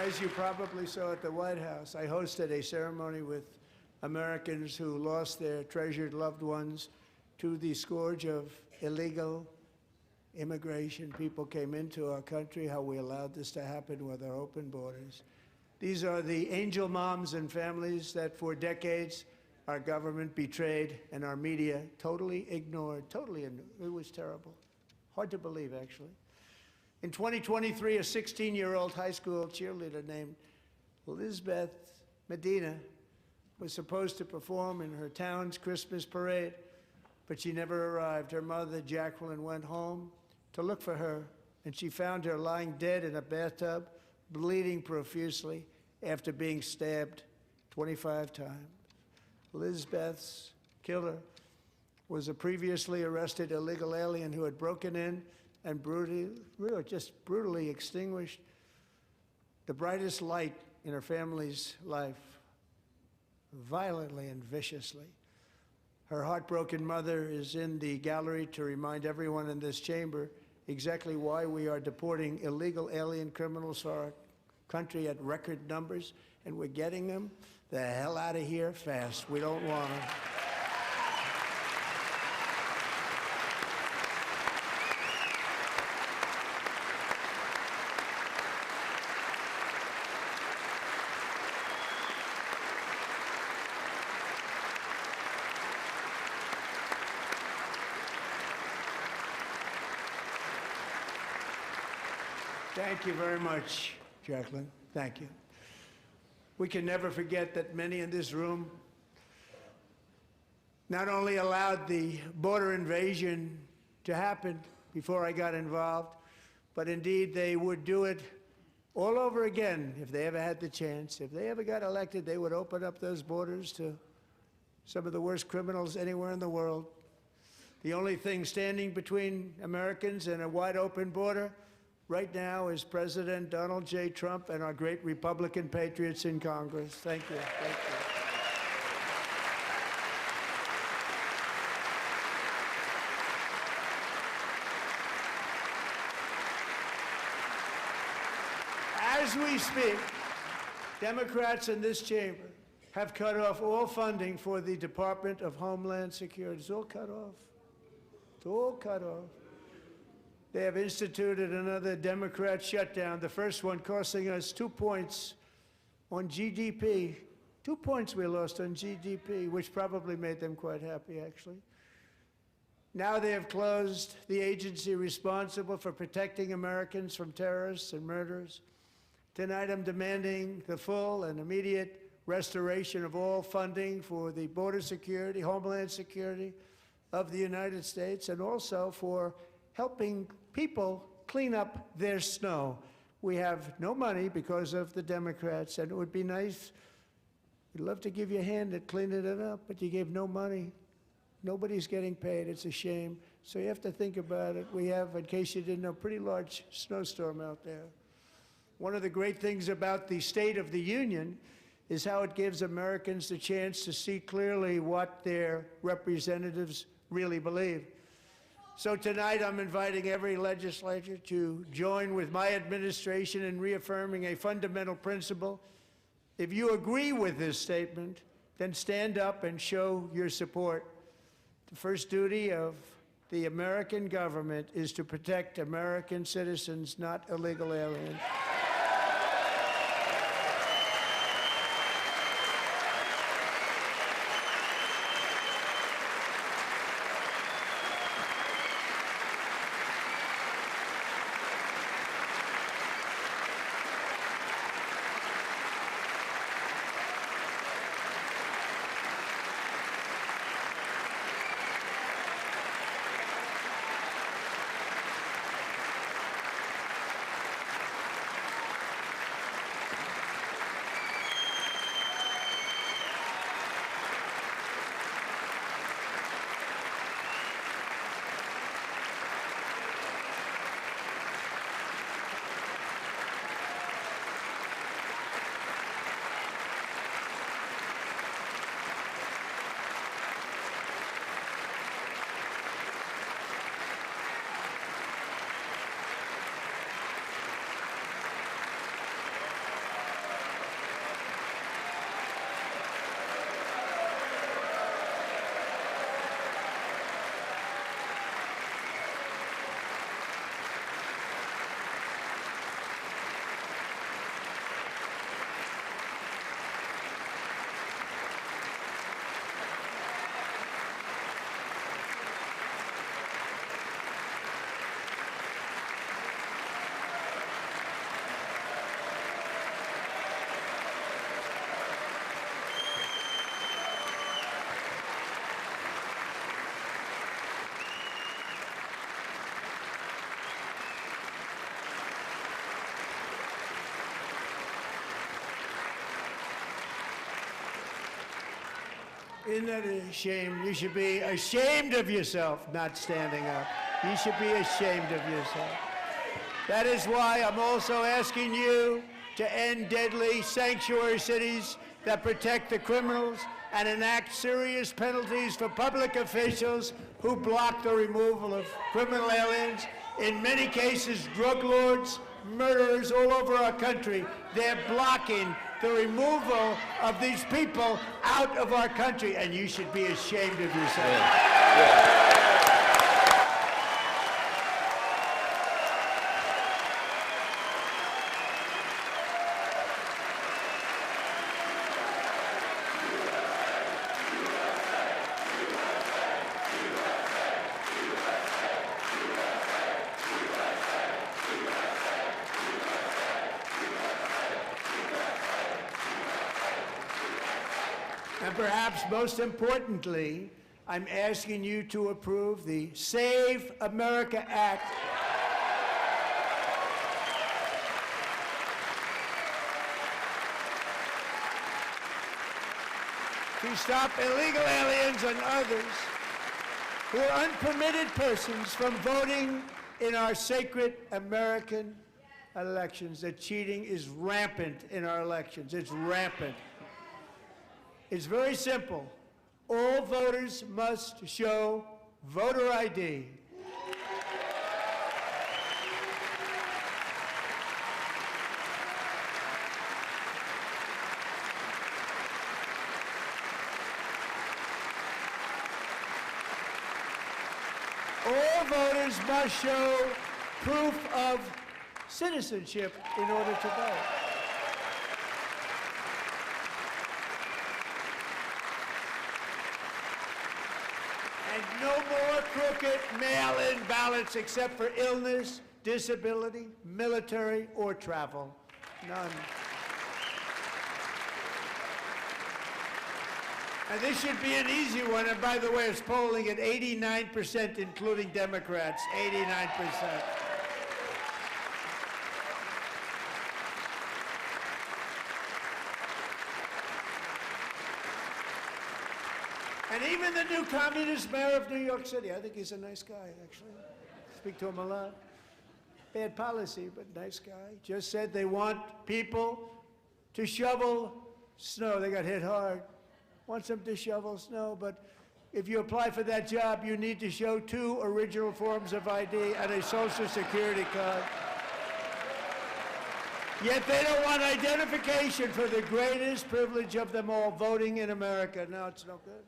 as you probably saw at the White House, I hosted a ceremony with Americans who lost their treasured loved ones to the scourge of illegal immigration. People came into our country, how we allowed this to happen with our open borders. These are the angel moms and families that for decades our government betrayed and our media totally ignored. It was terrible. Hard to believe, actually. In 2023, a 16-year-old high school cheerleader named Elizabeth Medina was supposed to perform in her town's Christmas parade, but she never arrived. Her mother, Jacqueline, went home to look for her, and she found her lying dead in a bathtub, bleeding profusely after being stabbed 25 times. Lizbeth's killer was a previously arrested illegal alien who had broken in and brutally extinguished the brightest light in her family's life, violently and viciously. Her heartbroken mother is in the gallery to remind everyone in this chamber exactly why we are deporting illegal alien criminals to our country at record numbers, and we're getting them the hell out of here fast. We don't want them. Thank you very much, Jacqueline. Thank you. We can never forget that many in this room not only allowed the border invasion to happen before I got involved, but indeed they would do it all over again if they ever had the chance. If they ever got elected, they would open up those borders to some of the worst criminals anywhere in the world. The only thing standing between Americans and a wide open border right now is President Donald J. Trump and our great Republican patriots in Congress. Thank you. Thank you. As we speak, Democrats in this chamber have cut off all funding for the Department of Homeland Security. It's all cut off. It's all cut off. They have instituted another Democrat shutdown, the first one costing us 2 points on GDP. 2 points we lost on GDP, which probably made them quite happy, actually. Now they have closed the agency responsible for protecting Americans from terrorists and murderers. Tonight I'm demanding the full and immediate restoration of all funding for the border security, Homeland Security of the United States, and also for helping people clean up their snow. We have no money because of the Democrats, and it would be nice, we'd love to give you a hand at cleaning it up, but you gave no money. Nobody's getting paid. It's a shame. So you have to think about it. We have, in case you didn't know, a pretty large snowstorm out there. One of the great things about the State of the Union is how it gives Americans the chance to see clearly what their representatives really believe. So tonight I'm inviting every legislator to join with my administration in reaffirming a fundamental principle. If you agree with this statement, then stand up and show your support. The first duty of the American government is to protect American citizens, not illegal aliens. Isn't that a shame? You should be ashamed of yourself not standing up. You should be ashamed of yourself. That is why I'm also asking you to end deadly sanctuary cities that protect the criminals and enact serious penalties for public officials who block the removal of criminal aliens. In many cases, drug lords, murderers all over our country, they're blocking the removal of these people out of our country, and you should be ashamed of yourself. Yeah. And perhaps most importantly, I'm asking you to approve the Save America Act. To stop illegal aliens and others who are unpermitted persons from voting in our sacred American elections. That cheating is rampant in our elections. It's rampant. It's very simple. All voters must show voter ID. All voters must show proof of citizenship in order to vote. And no more crooked mail-in ballots except for illness, disability, military, or travel. None. And this should be an easy one. And by the way, it's polling at 89%, including Democrats. 89%. And even the new communist mayor of New York City, I think he's a nice guy, actually. Speak to him a lot. Bad policy, but nice guy. Just said they want people to shovel snow. They got hit hard. Wants them to shovel snow, but if you apply for that job, you need to show 2 original forms of ID and a Social Security card. Yet they don't want identification for the greatest privilege of them all, voting in America. No, it's no good.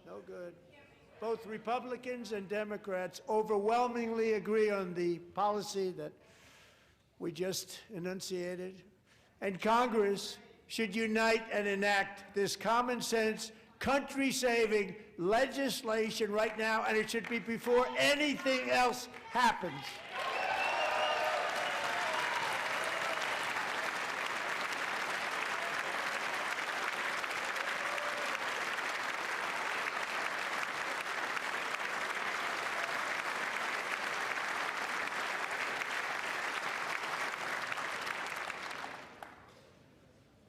No good. Both Republicans and Democrats overwhelmingly agree on the policy that we just enunciated. And Congress should unite and enact this common sense, country-saving legislation right now, and it should be before anything else happens.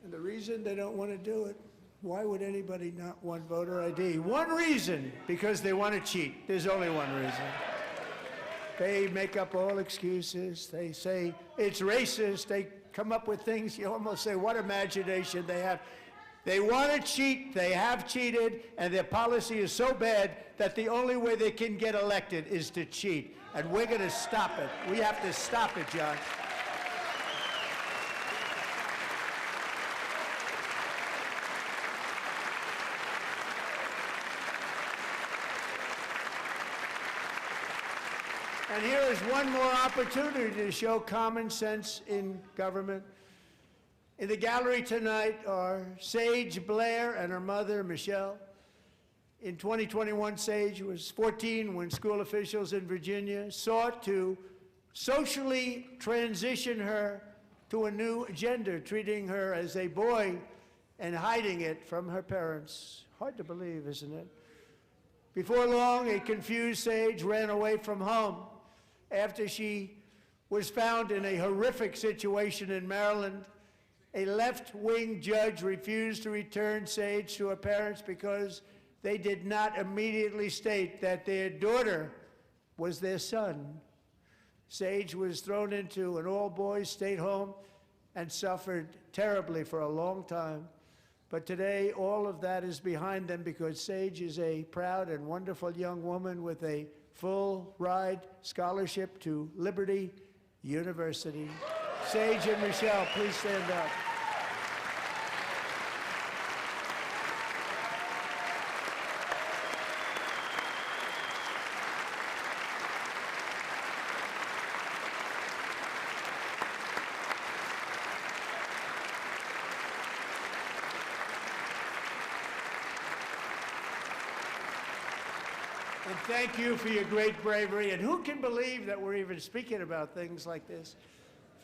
And the reason they don't want to do it, why would anybody not want voter ID? One reason, because they want to cheat. There's only one reason. They make up all excuses. They say it's racist. They come up with things you almost say, what imagination they have. They want to cheat. They have cheated. And their policy is so bad that the only way they can get elected is to cheat. And we're going to stop it. We have to stop it, John. And here is one more opportunity to show common sense in government. In the gallery tonight are Sage Blair and her mother, Michelle. In 2021, Sage was 14 when school officials in Virginia sought to socially transition her to a new gender, treating her as a boy and hiding it from her parents. Hard to believe, isn't it? Before long, a confused Sage ran away from home after she was found in a horrific situation in Maryland A left-wing judge refused to return Sage to her parents because they did not immediately state that their daughter was their son. Sage was thrown into an all-boys state home and suffered terribly for a long time. But today, all of that is behind them because Sage is a proud and wonderful young woman with a full-ride scholarship to Liberty University. Sage and Michelle, please stand up. And thank you for your great bravery. And who can believe that we're even speaking about things like this?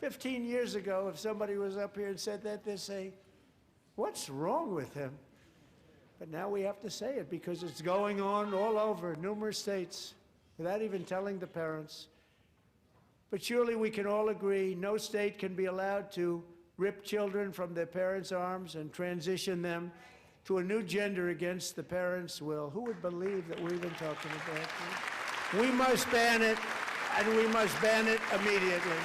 15 years ago, if somebody was up here and said that, they'd say, what's wrong with him? But now we have to say it because it's going on all over numerous states without even telling the parents. But surely we can all agree no state can be allowed to rip children from their parents' arms and transition them to a new gender against the parents' will. Who would believe that we're even talking about this? We must ban it, and we must ban it immediately.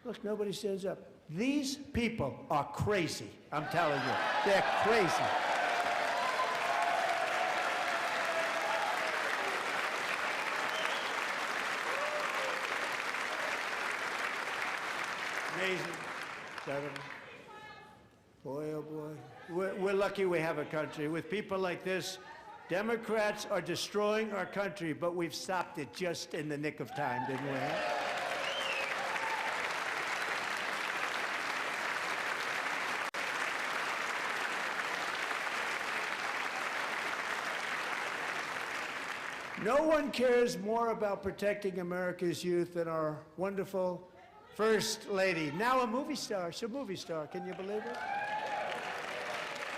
Look, nobody stands up. These people are crazy, I'm telling you. They're crazy. Amazing. Gentlemen. Boy, oh boy. We're lucky we have a country. With people like this, Democrats are destroying our country, but we've stopped it just in the nick of time, didn't we? No one cares more about protecting America's youth than our wonderful First Lady, now a movie star. She's a movie star. Can you believe it?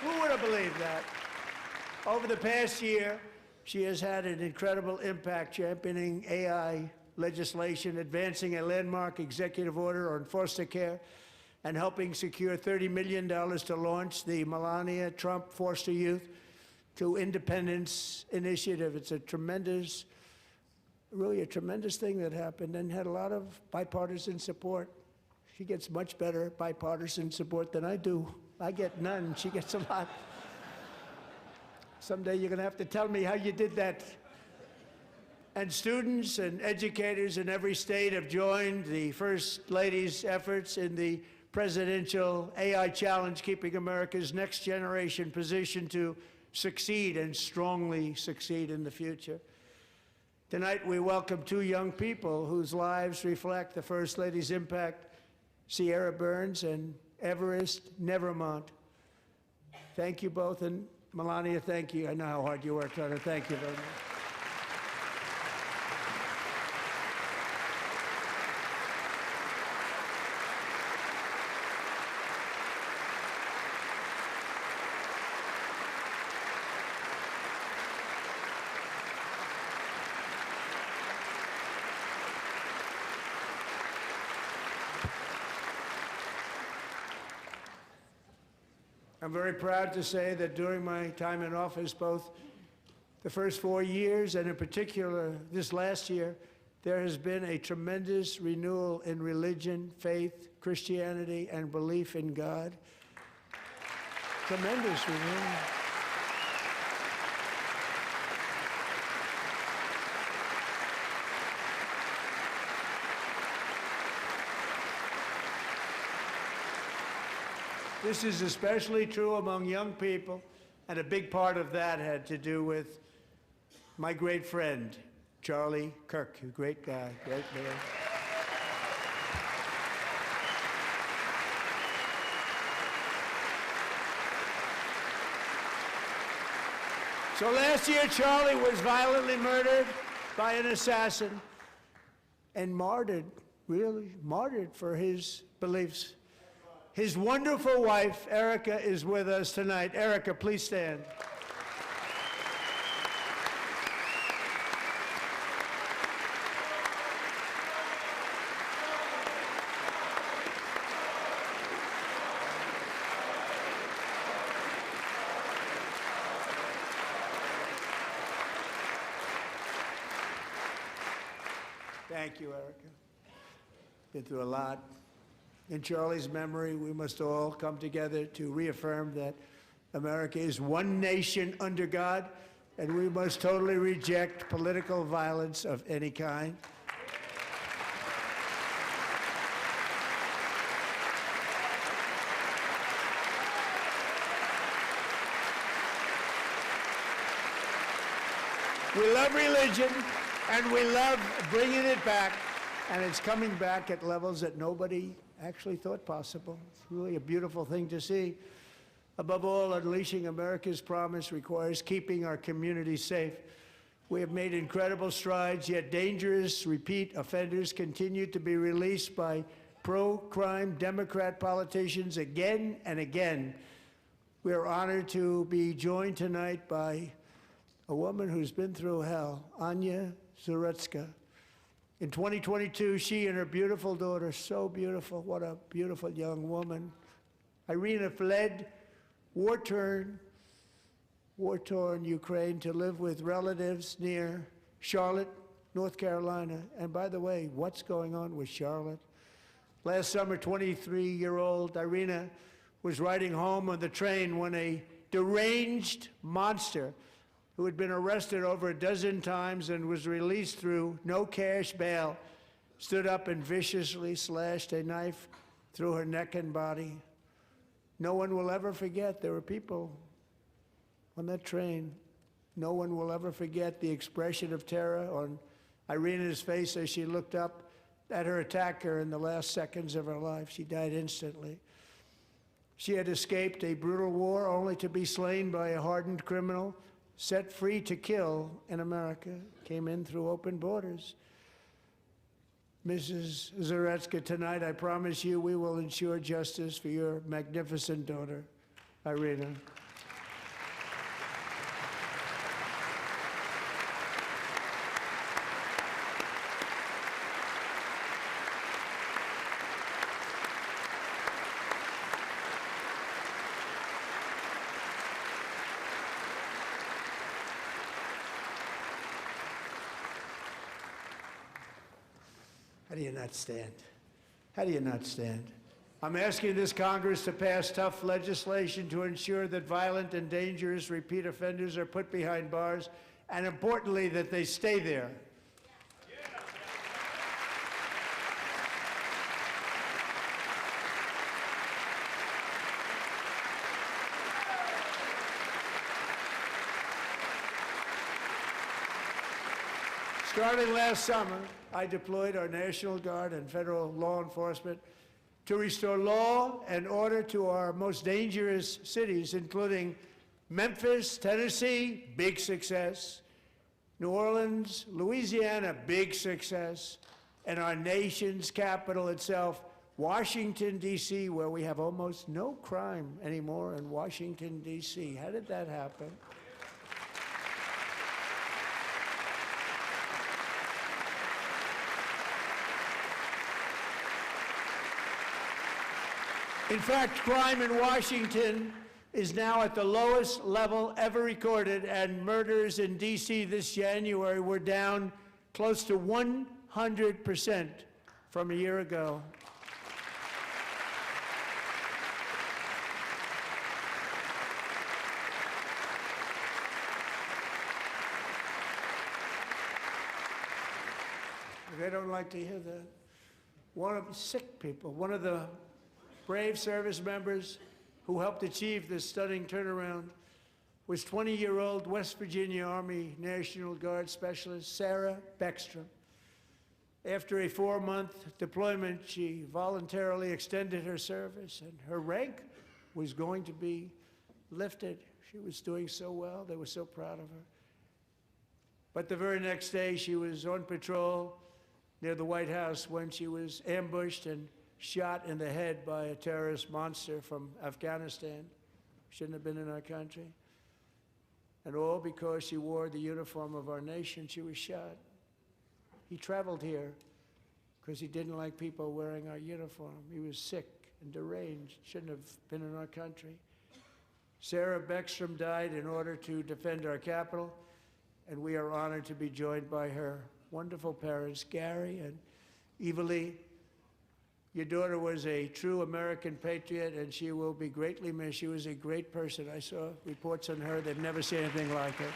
Who would have believed that? Over the past year, she has had an incredible impact championing AI legislation, advancing a landmark executive order on foster care, and helping secure $30 million to launch the Melania Trump Foster Youth to Independence Initiative. It's a tremendous, really a tremendous thing that happened and had a lot of bipartisan support. She gets much better bipartisan support than I do. I get none. She gets a lot. Someday you're going to have to tell me how you did that. And students and educators in every state have joined the First Lady's efforts in the presidential AI challenge, keeping America's next generation positioned to succeed and strongly succeed in the future. Tonight, we welcome two young people whose lives reflect the First Lady's impact, Sierra Burns and Everest Nevermont. Thank you both, and Melania, thank you. I know how hard you worked on it. Thank you very much. I'm very proud to say that during my time in office, both the first 4 years and in particular this last year, there has been a tremendous renewal in religion, faith, Christianity, and belief in God. Tremendous renewal. This is especially true among young people, and a big part of that had to do with my great friend, Charlie Kirk, a great guy, great man. So last year, Charlie was violently murdered by an assassin and martyred, really martyred for his beliefs. His wonderful wife, Erica, is with us tonight. Erica, please stand. Thank you, Erica. Been through a lot. In Charlie's memory, we must all come together to reaffirm that America is one nation under God, and we must totally reject political violence of any kind. We love religion, and we love bringing it back, and it's coming back at levels that nobody actually thought possible. It's really a beautiful thing to see. Above all, unleashing America's promise requires keeping our communities safe. We have made incredible strides, yet dangerous repeat offenders continue to be released by pro-crime Democrat politicians again and again. We are honored to be joined tonight by a woman who's been through hell, Anya Zarutska. In 2022, she and her beautiful daughter, so beautiful, what a beautiful young woman, Irina, fled war-torn Ukraine to live with relatives near Charlotte, North Carolina. And by the way, what's going on with Charlotte? Last summer, 23-year-old Irina was riding home on the train when a deranged monster who had been arrested over a dozen times and was released through no cash bail, stood up and viciously slashed a knife through her neck and body. No one will ever forget. There were people on that train. No one will ever forget the expression of terror on Irina's face as she looked up at her attacker in the last seconds of her life. She died instantly. She had escaped a brutal war only to be slain by a hardened criminal, set free to kill in America, came in through open borders. Mrs. Zarutska, tonight I promise you we will ensure justice for your magnificent daughter, Irina. How do you not stand? How do you not stand? I'm asking this Congress to pass tough legislation to ensure that violent and dangerous repeat offenders are put behind bars, and importantly, that they stay there. Starting last summer, I deployed our National Guard and federal law enforcement to restore law and order to our most dangerous cities, including Memphis, Tennessee, big success, New Orleans, Louisiana, big success, and our nation's capital itself, Washington, D.C., where we have almost no crime anymore in Washington, D.C. How did that happen? In fact, crime in Washington is now at the lowest level ever recorded, and murders in D.C. this January were down close to 100% from a year ago. They don't like to hear that. One of the sick people, one of the brave service members who helped achieve this stunning turnaround was 20-year-old West Virginia Army National Guard Specialist Sarah Beckstrom. After a 4-month deployment, she voluntarily extended her service, and her rank was going to be lifted. She was doing so well. They were so proud of her. But the very next day, she was on patrol near the White House when she was ambushed and shot in the head by a terrorist monster from Afghanistan. Shouldn't have been in our country. And all because she wore the uniform of our nation, she was shot. He traveled here because he didn't like people wearing our uniform. He was sick and deranged, shouldn't have been in our country. Sarah Beckstrom died in order to defend our capital, and we are honored to be joined by her wonderful parents, Gary and Evalie. Your daughter was a true American patriot, and she will be greatly missed. She was a great person. I saw reports on her. They've never seen anything like it.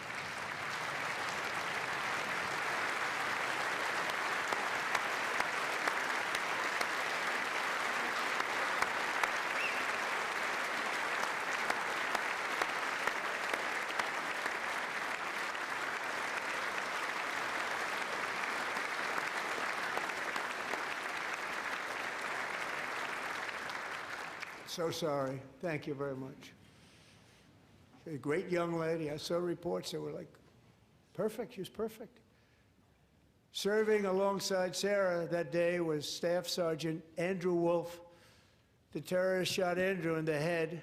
So sorry. Thank you very much. She's a great young lady. I saw reports that were like, perfect. She was perfect. Serving alongside Sarah that day was Staff Sergeant Andrew Wolf. The terrorist shot Andrew in the head,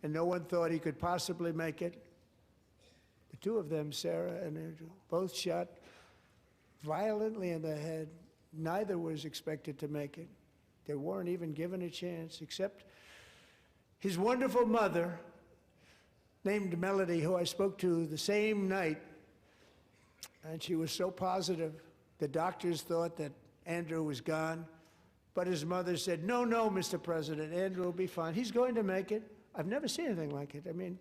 and no one thought he could possibly make it. The two of them, Sarah and Andrew, both shot violently in the head. Neither was expected to make it. They weren't even given a chance, except his wonderful mother, named Melody, who I spoke to the same night, and she was so positive. The doctors thought that Andrew was gone, but his mother said, no, no, Mr. President, Andrew will be fine. He's going to make it. I've never seen anything like it. I mean,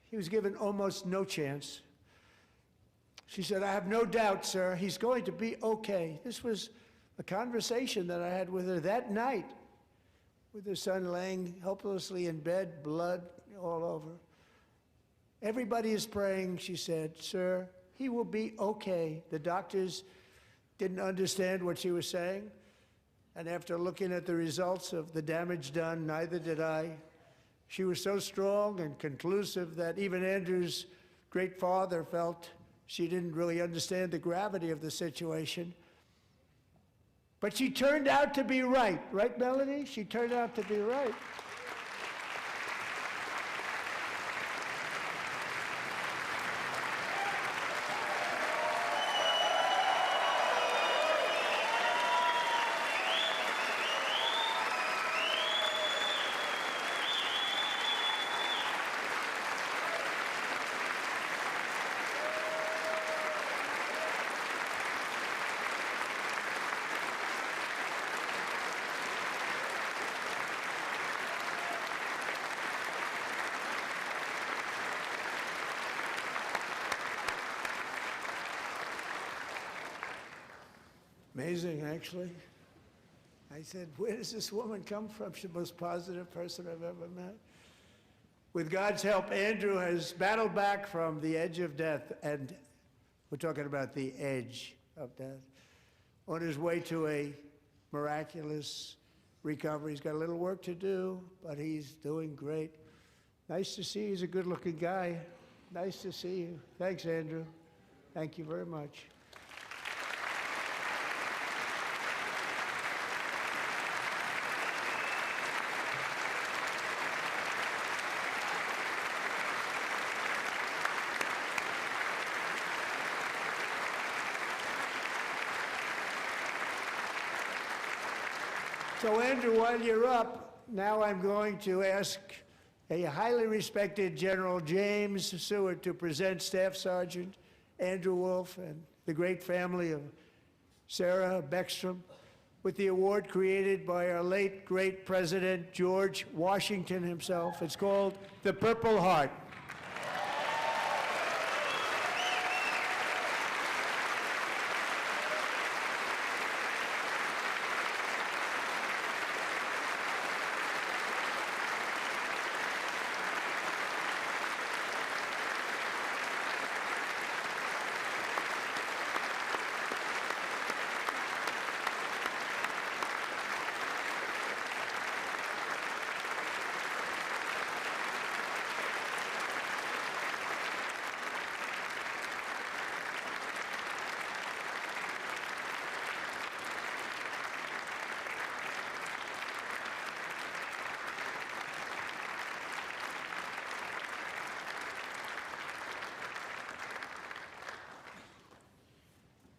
he was given almost no chance. She said, I have no doubt, sir, he's going to be okay. This was a conversation that I had with her that night, with her son laying helplessly in bed, blood all over. Everybody is praying, she said, sir, he will be okay. The doctors didn't understand what she was saying, and after looking at the results of the damage done, neither did I. She was so strong and conclusive that even Andrew's great father felt she didn't really understand the gravity of the situation. But she turned out to be right. Right, Melody? She turned out to be right. Amazing, actually. I said, where does this woman come from? She's the most positive person I've ever met. With God's help, Andrew has battled back from the edge of death, and we're talking about the edge of death, on his way to a miraculous recovery. He's got a little work to do, but he's doing great. Nice to see you. He's a good-looking guy. Nice to see you. Thanks, Andrew. Thank you very much. So, Andrew, while you're up, now I'm going to ask a highly respected General James Seward to present Staff Sergeant Andrew Wolf and the great family of Sarah Beckstrom with the award created by our late, great President George Washington himself. It's called the Purple Heart.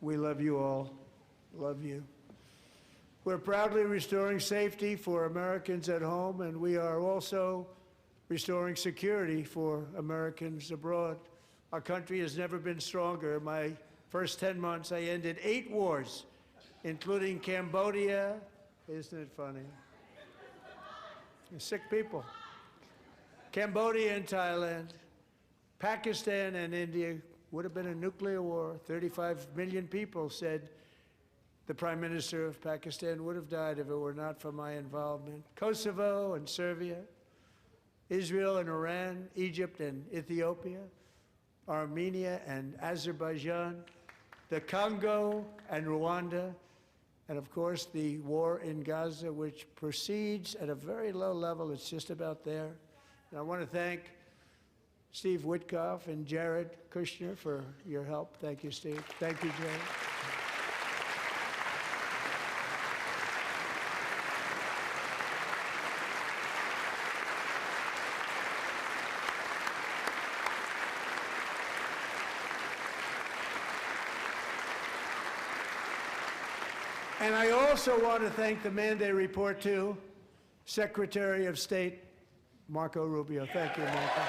We love you all. Love you. We're proudly restoring safety for Americans at home, and we are also restoring security for Americans abroad. Our country has never been stronger. My first 10 months, I ended 8 wars, including Cambodia. Isn't it funny? Sick people. Cambodia and Thailand, Pakistan and India would have been a nuclear war. 35 million people said the Prime Minister of Pakistan would have died if it were not for my involvement. Kosovo and Serbia, Israel and Iran, Egypt and Ethiopia, Armenia and Azerbaijan, the Congo and Rwanda, and of course the war in Gaza, which proceeds at a very low level. It's just about there. And I want to thank Steve Witkoff and Jared Kushner for your help. Thank you, Steve. Thank you, Jared. And I also want to thank the man they report to, Secretary of State Marco Rubio. Thank you, Marco.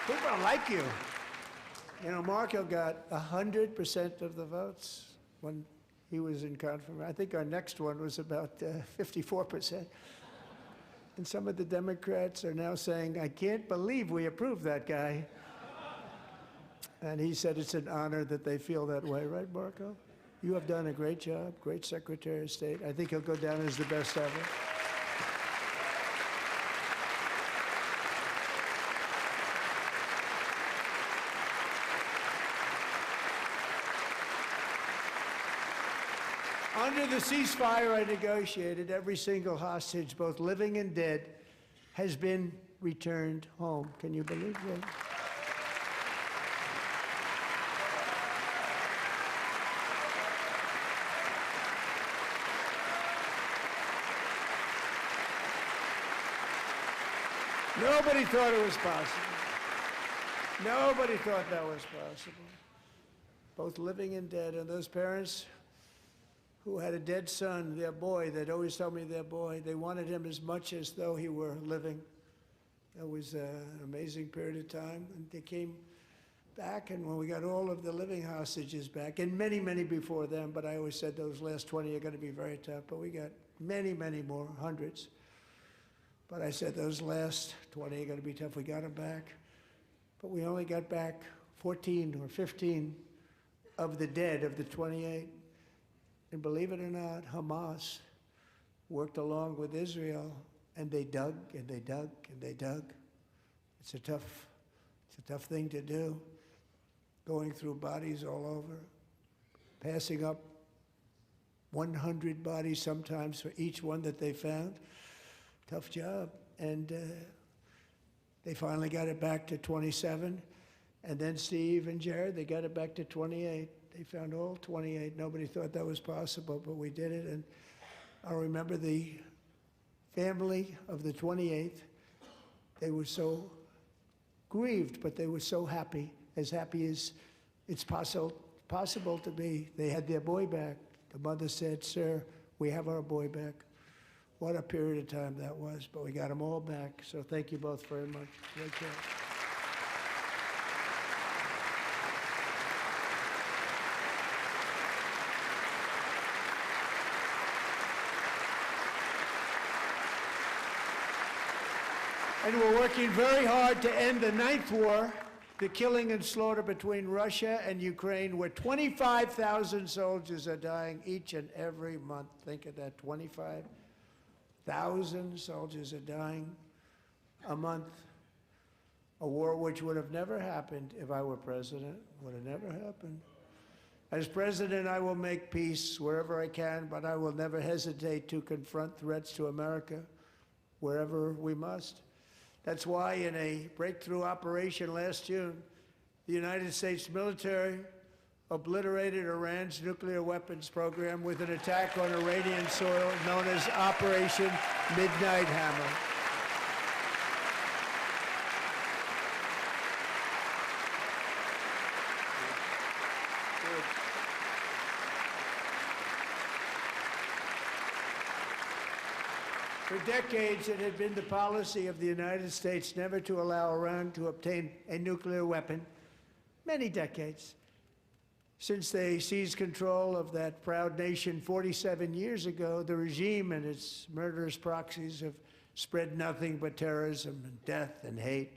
People like you. You know, Marco got 100% of the votes when he was in confirmation. I think our next one was about 54%. And some of the Democrats are now saying, I can't believe we approved that guy. And he said it's an honor that they feel that way, right, Marco? You have done a great job, great Secretary of State. I think he'll go down as the best ever. Under the ceasefire I negotiated, every single hostage, both living and dead, has been returned home. Can you believe that? Nobody thought it was possible. Nobody thought that was possible. Both living and dead, and those parents who had a dead son, their boy, they'd always tell me their boy, they wanted him as much as though he were living. That was an amazing period of time. And they came back, and when we got all of the living hostages back, and many, many before them, but I always said those last 20 are going to be very tough, but we got many, many more, hundreds. But I said those last 20 are going to be tough. We got them back. But we only got back 14 or 15 of the dead, of the 28. And believe it or not, Hamas worked along with Israel, and they dug, and they dug, and they dug. It's a tough thing to do, going through bodies all over, passing up 100 bodies sometimes for each one that they found. Tough job. And they finally got it back to 27. And then Steve and Jared, they got it back to 28. They found all 28. Nobody thought that was possible, but we did it. And I remember the family of the 28th. They were so grieved, but they were so happy as it's possible to be. They had their boy back. The mother said, "Sir, we have our boy back." What a period of time that was, but we got them all back. So thank you both very much. Great job. And we're working very hard to end the 9th war, the killing and slaughter between Russia and Ukraine, where 25,000 soldiers are dying each and every month. Think of that, 25,000 soldiers are dying a month. A war which would have never happened if I were president, would have never happened. As president, I will make peace wherever I can, but I will never hesitate to confront threats to America wherever we must. That's why in a breakthrough operation last June, the United States military obliterated Iran's nuclear weapons program with an attack on Iranian soil known as Operation Midnight Hammer. For decades, it had been the policy of the United States never to allow Iran to obtain a nuclear weapon. Many decades. Since they seized control of that proud nation 47 years ago, the regime and its murderous proxies have spread nothing but terrorism and death and hate.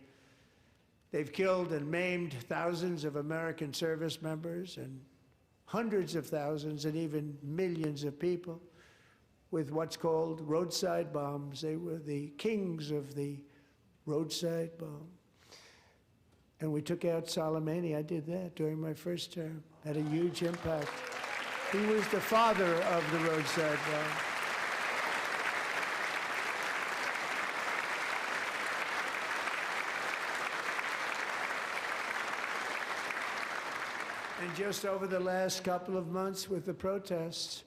They've killed and maimed thousands of American service members and hundreds of thousands and even millions of people with what's called roadside bombs. They were the kings of the roadside bomb. And we took out Soleimani. I did that during my first term. Had a huge impact. He was the father of the roadside bomb. And just over the last couple of months with the protests,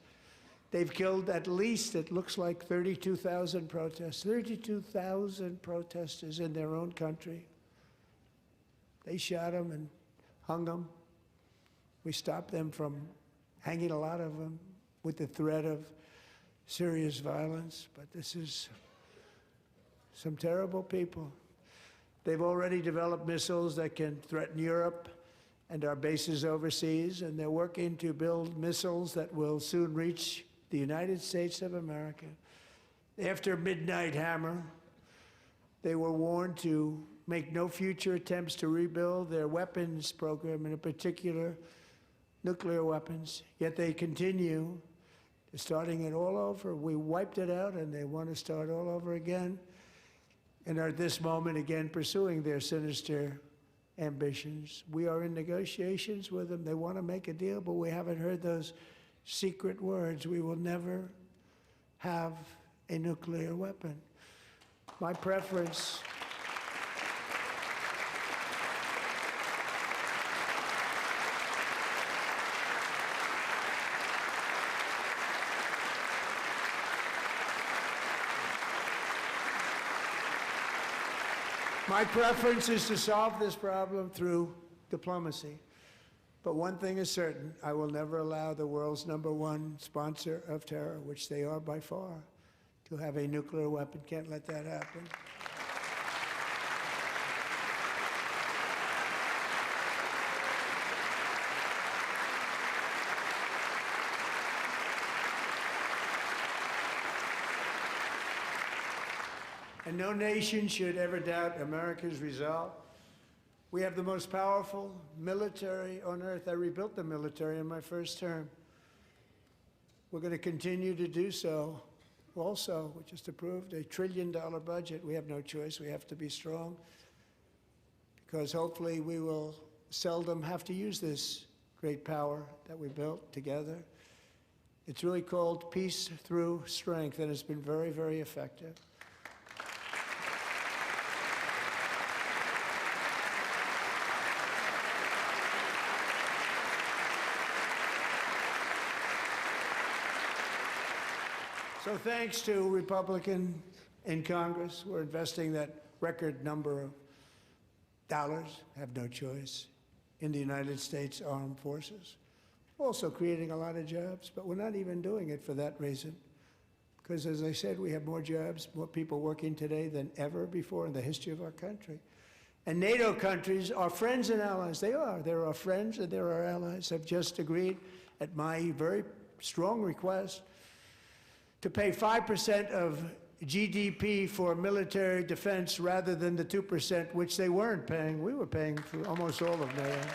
they've killed at least, it looks like, 32,000 protests. 32,000 protesters in their own country. They shot them and hung them. We stopped them from hanging a lot of them with the threat of serious violence. But this is some terrible people. They've already developed missiles that can threaten Europe and our bases overseas, and they're working to build missiles that will soon reach the United States of America. After Midnight Hammer, they were warned to make no future attempts to rebuild their weapons program, and in particular, nuclear weapons. Yet they continue, starting it all over. We wiped it out, and they want to start all over again, and are at this moment again pursuing their sinister ambitions. We are in negotiations with them. They want to make a deal, but we haven't heard those secret words. We will never have a nuclear weapon. My preference is to solve this problem through diplomacy. But one thing is certain, I will never allow the world's #1 sponsor of terror, which they are by far, to have a nuclear weapon. Can't let that happen. And no nation should ever doubt America's resolve. We have the most powerful military on earth. I rebuilt the military in my first term. We're going to continue to do so. Also, we just approved a $1 trillion budget. We have no choice. We have to be strong, because hopefully we will seldom have to use this great power that we built together. It's really called peace through strength, and it's been very, very effective. So thanks to Republicans in Congress, we're investing that record number of dollars, have no choice, in the United States Armed Forces. Also creating a lot of jobs, but we're not even doing it for that reason. Because as I said, we have more jobs, more people working today than ever before in the history of our country. And NATO countries are friends and allies. They are. They're our friends and they're our allies. Have just agreed, at my very strong request, to pay 5% of GDP for military defense rather than the 2%, which they weren't paying. We were paying for almost all of NATO.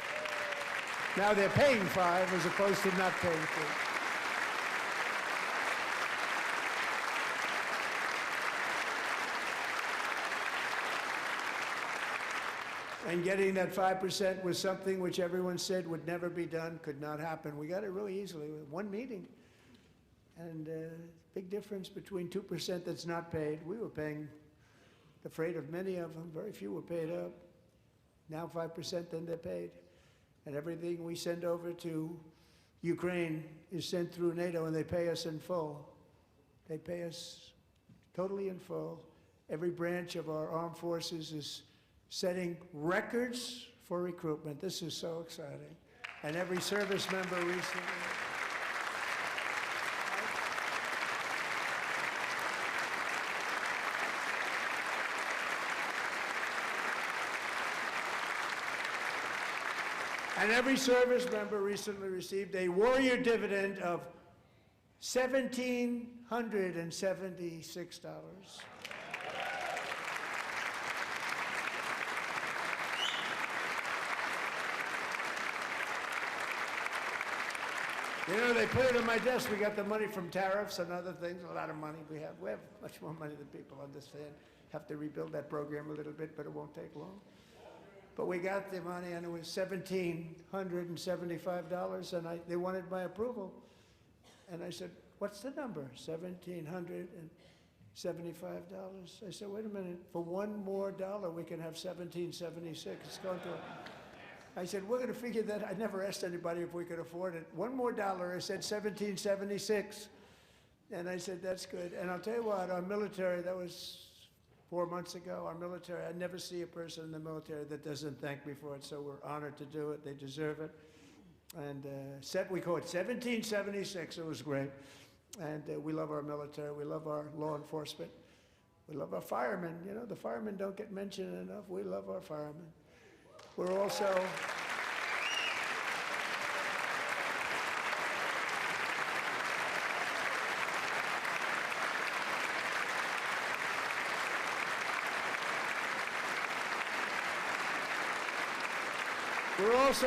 Now they're paying 5 as opposed to not paying 3. And getting that 5% was something which everyone said would never be done, could not happen. We got it really easily with one meeting. And big difference between 2% that's not paid. We were paying the freight of many of them. Very few were paid up. Now 5%, then they're paid. And everything we send over to Ukraine is sent through NATO, and they pay us in full. They pay us totally in full. Every branch of our armed forces is setting records for recruitment. This is so exciting. And every service member recently. And every service member recently received a warrior dividend of $1,776. You know, they put it on my desk. We got the money from tariffs and other things, a lot of money we have. We have much more money than people understand. Have to rebuild that program a little bit, but it won't take long. But we got the money, and it was $1,775, and they wanted my approval. And I said, what's the number? $1,775. I said, wait a minute, for one more dollar, we can have $1,776. It's going to... I said, we're going to figure that. I never asked anybody if we could afford it. One more dollar, I said $1,776. And I said, that's good. And I'll tell you what, our military, that was 4 months ago, our military, I never see a person in the military that doesn't thank me for it, so we're honored to do it. They deserve it. And we call it 1776. It was great. And we love our military. We love our law enforcement. We love our firemen. You know, the firemen don't get mentioned enough. We love our firemen. We're also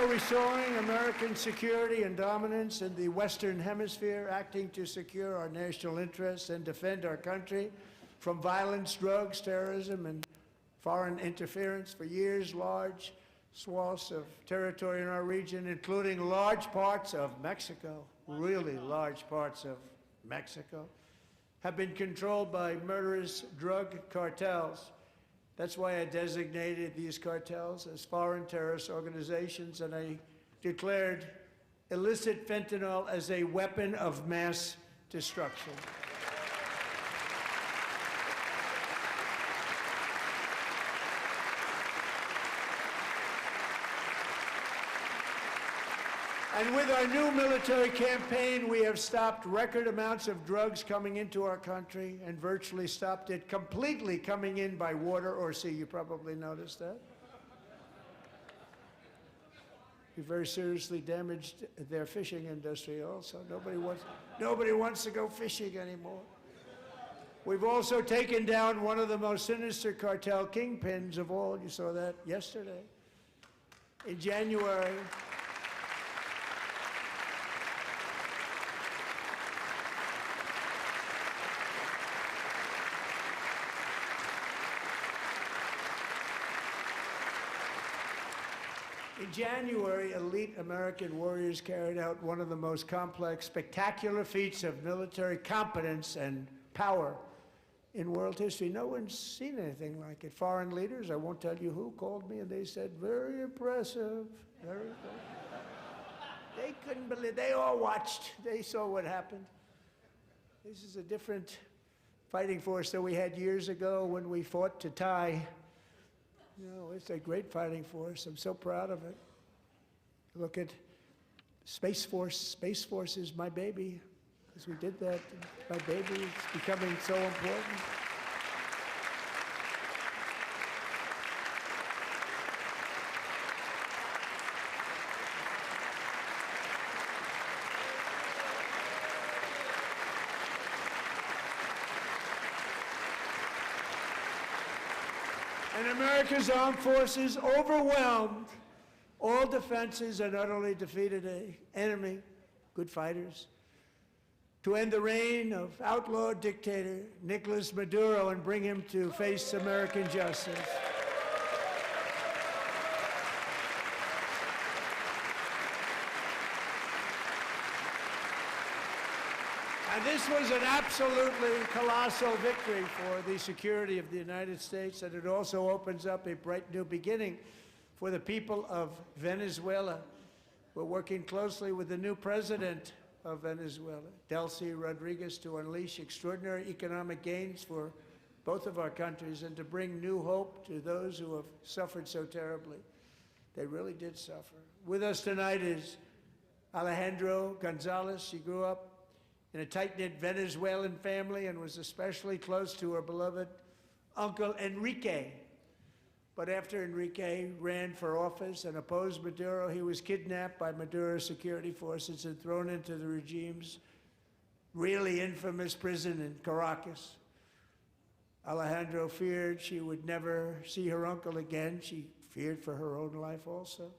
restoring American security and dominance in the Western Hemisphere, acting to secure our national interests and defend our country from violence, drugs, terrorism, and foreign interference. For years, large swaths of territory in our region, including large parts of Mexico, really large parts of Mexico, have been controlled by murderous drug cartels. That's why I designated these cartels as foreign terrorist organizations, and I declared illicit fentanyl as a weapon of mass destruction. And with our new military campaign, we have stopped record amounts of drugs coming into our country and virtually stopped it completely coming in by water or sea. You probably noticed that. We very seriously damaged their fishing industry also. Nobody wants to go fishing anymore. We've also taken down one of the most sinister cartel kingpins of all. You saw that yesterday. In January, elite American warriors carried out one of the most complex, spectacular feats of military competence and power in world history. No one's seen anything like it. Foreign leaders, I won't tell you who, called me and they said, very impressive, very good. They couldn't believe, they all watched, they saw what happened. This is a different fighting force than we had years ago when we fought to tie. You know, it's a great fighting force. I'm so proud of it. Look at Space Force. Space Force is my baby, because we did that. My baby is becoming so important. And America's armed forces overwhelmed all defenses and utterly defeated an enemy, good fighters, to end the reign of outlaw dictator Nicolas Maduro and bring him to face American justice. And this was an absolutely colossal victory for the security of the United States, and it also opens up a bright new beginning for the people of Venezuela. We're working closely with the new president of Venezuela, Delcy Rodriguez, to unleash extraordinary economic gains for both of our countries and to bring new hope to those who have suffered so terribly. They really did suffer. With us tonight is Alejandro Gonzalez. She grew up in a tight-knit Venezuelan family and was especially close to her beloved Uncle Enrique, But after Enrique ran for office and opposed Maduro, he was kidnapped by Maduro's security forces and thrown into the regime's really infamous prison in Caracas. Alejandro feared she would never see her uncle again. She feared for her own life also.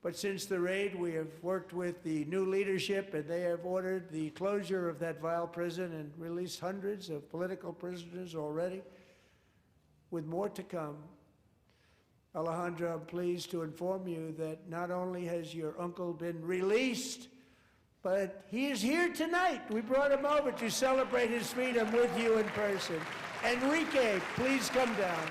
But since the raid, we have worked with the new leadership, and they have ordered the closure of that vile prison and released hundreds of political prisoners already, with more to come. Alejandro, I'm pleased to inform you that not only has your uncle been released, but he is here tonight. We brought him over to celebrate his freedom with you in person. Enrique, please come down.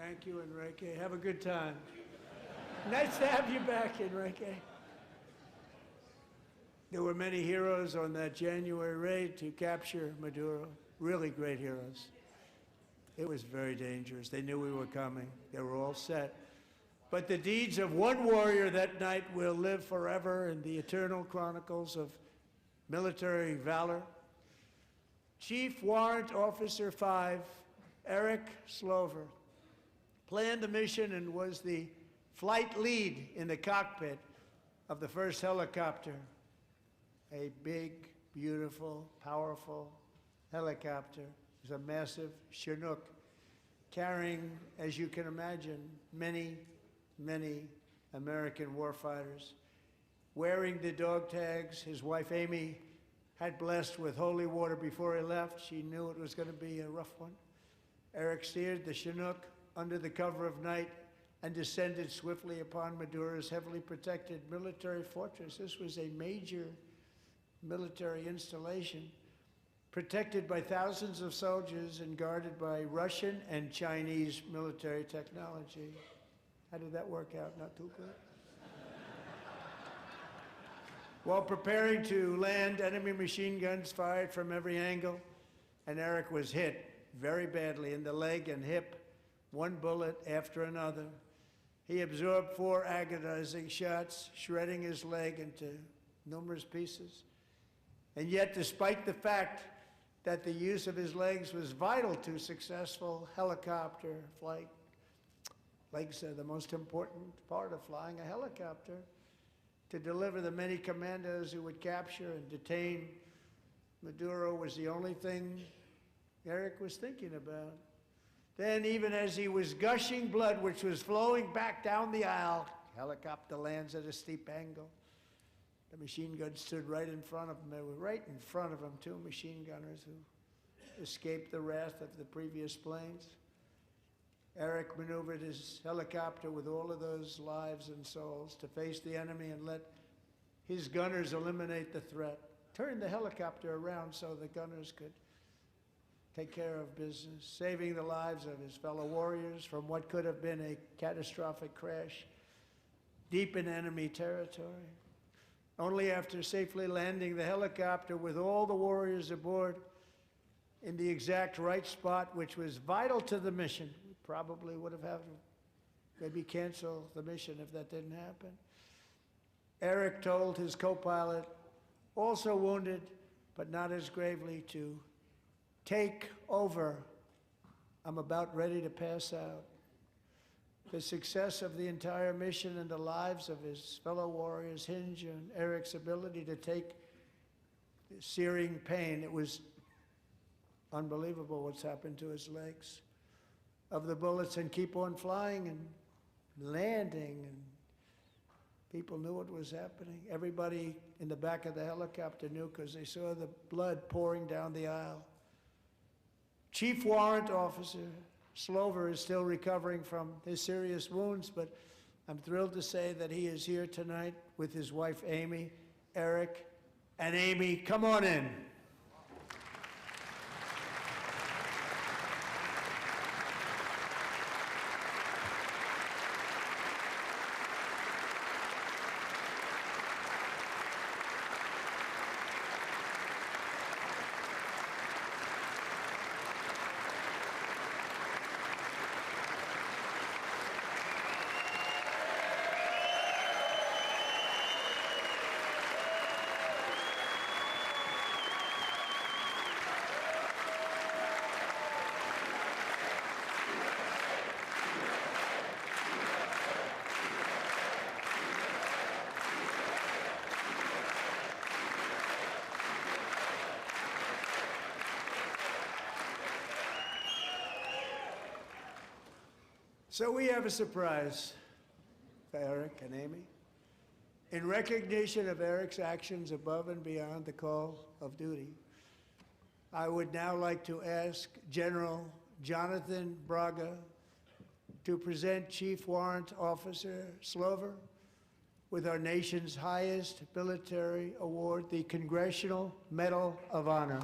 Thank you, Enrique. Have a good time. Nice to have you back, Enrique. There were many heroes on that January raid to capture Maduro, really great heroes. It was very dangerous. They knew we were coming. They were all set. But the deeds of one warrior that night will live forever in the eternal chronicles of military valor. Chief Warrant Officer 5, Eric Slover, planned the mission and was the flight lead in the cockpit of the first helicopter, a big, beautiful, powerful helicopter. It was a massive Chinook carrying, as you can imagine, many, many American warfighters. Wearing the dog tags his wife Amy had blessed with holy water before he left. She knew it was going to be a rough one. Eric steered the Chinook under the cover of night and descended swiftly upon Maduro's heavily protected military fortress. This was a major military installation, protected by thousands of soldiers and guarded by Russian and Chinese military technology. How did that work out? Not too good? While preparing to land, enemy machine guns fired from every angle, and Eric was hit very badly in the leg and hip, one bullet after another. He absorbed 4 agonizing shots, shredding his leg into numerous pieces. And yet, despite the fact that the use of his legs was vital to successful helicopter flight, legs are the most important part of flying a helicopter, to deliver the many commandos who would capture and detain Maduro was the only thing Eric was thinking about. Then, even as he was gushing blood, which was flowing back down the aisle, helicopter lands at a steep angle. The machine gun stood right in front of him. They were right in front of him, 2 machine gunners who escaped the wrath of the previous planes. Eric maneuvered his helicopter with all of those lives and souls to face the enemy and let his gunners eliminate the threat. Turned the helicopter around so the gunners could take care of business, saving the lives of his fellow warriors from what could have been a catastrophic crash deep in enemy territory. Only after safely landing the helicopter with all the warriors aboard in the exact right spot, which was vital to the mission. We probably would have had to maybe cancel the mission if that didn't happen. Eric told his co-pilot, also wounded, but not as gravely, to take over. I'm about ready to pass out. The success of the entire mission and the lives of his fellow warriors hinge on Eric's ability to take the searing pain. It was unbelievable what's happened to his legs, of the bullets, and keep on flying and landing, and people knew what was happening. Everybody in the back of the helicopter knew because they saw the blood pouring down the aisle. Chief Warrant Officer Slover is still recovering from his serious wounds, but I'm thrilled to say that he is here tonight with his wife, Amy, Eric, and Amy. Come on in. So we have a surprise for Eric and Amy. In recognition of Eric's actions above and beyond the call of duty, I would now like to ask General Jonathan Braga to present Chief Warrant Officer Slover with our nation's highest military award, the Congressional Medal of Honor.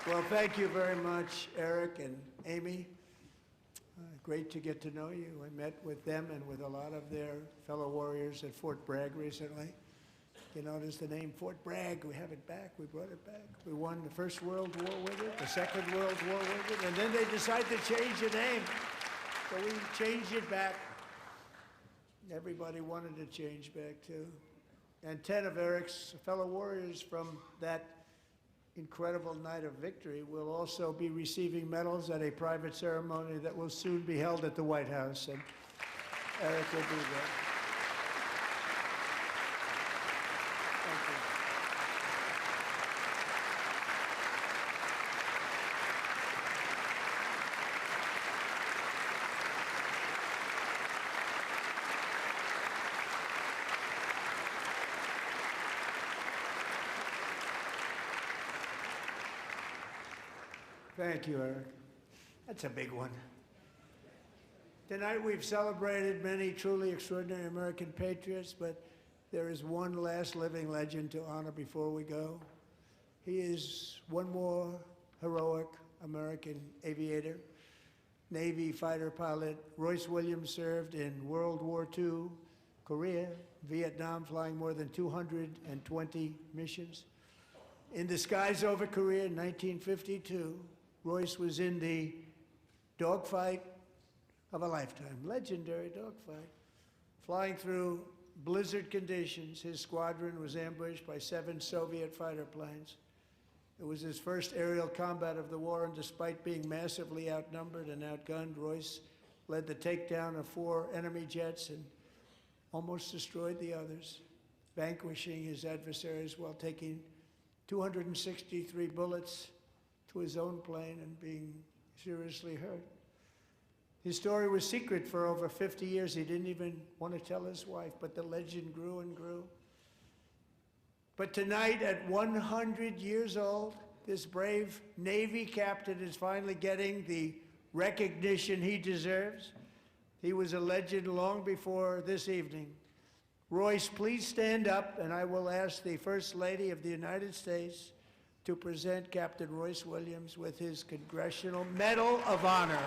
Well, thank you very much, Eric and Amy. Great to get to know you. I met with them and with a lot of their fellow warriors at Fort Bragg recently. You notice the name Fort Bragg, we have it back, we brought it back. We won the First World War with it, the Second World War with it, and then they decided to change the name. So we changed it back. Everybody wanted to change back too. And 10 of Eric's fellow warriors from that incredible night of victory will also be receiving medals at a private ceremony that will soon be held at the White House, and Eric will be there. Thank you. Thank you, Eric. That's a big one. Tonight we've celebrated many truly extraordinary American patriots, but there is one last living legend to honor before we go. He is one more heroic American aviator, Navy fighter pilot. Royce Williams served in World War II, Korea, Vietnam, flying more than 220 missions. In the skies over Korea in 1952, Royce was in the dogfight of a lifetime, legendary dogfight. Flying through blizzard conditions, his squadron was ambushed by 7 Soviet fighter planes. It was his first aerial combat of the war, and despite being massively outnumbered and outgunned, Royce led the takedown of 4 enemy jets and almost destroyed the others, vanquishing his adversaries while taking 263 bullets to his own plane and being seriously hurt. His story was secret for over 50 years. He didn't even want to tell his wife, but the legend grew and grew. But tonight, at 100 years old, this brave Navy captain is finally getting the recognition he deserves. He was a legend long before this evening. Royce, please stand up, and I will ask the First Lady of the United States to present Captain Royce Williams with his Congressional Medal of Honor.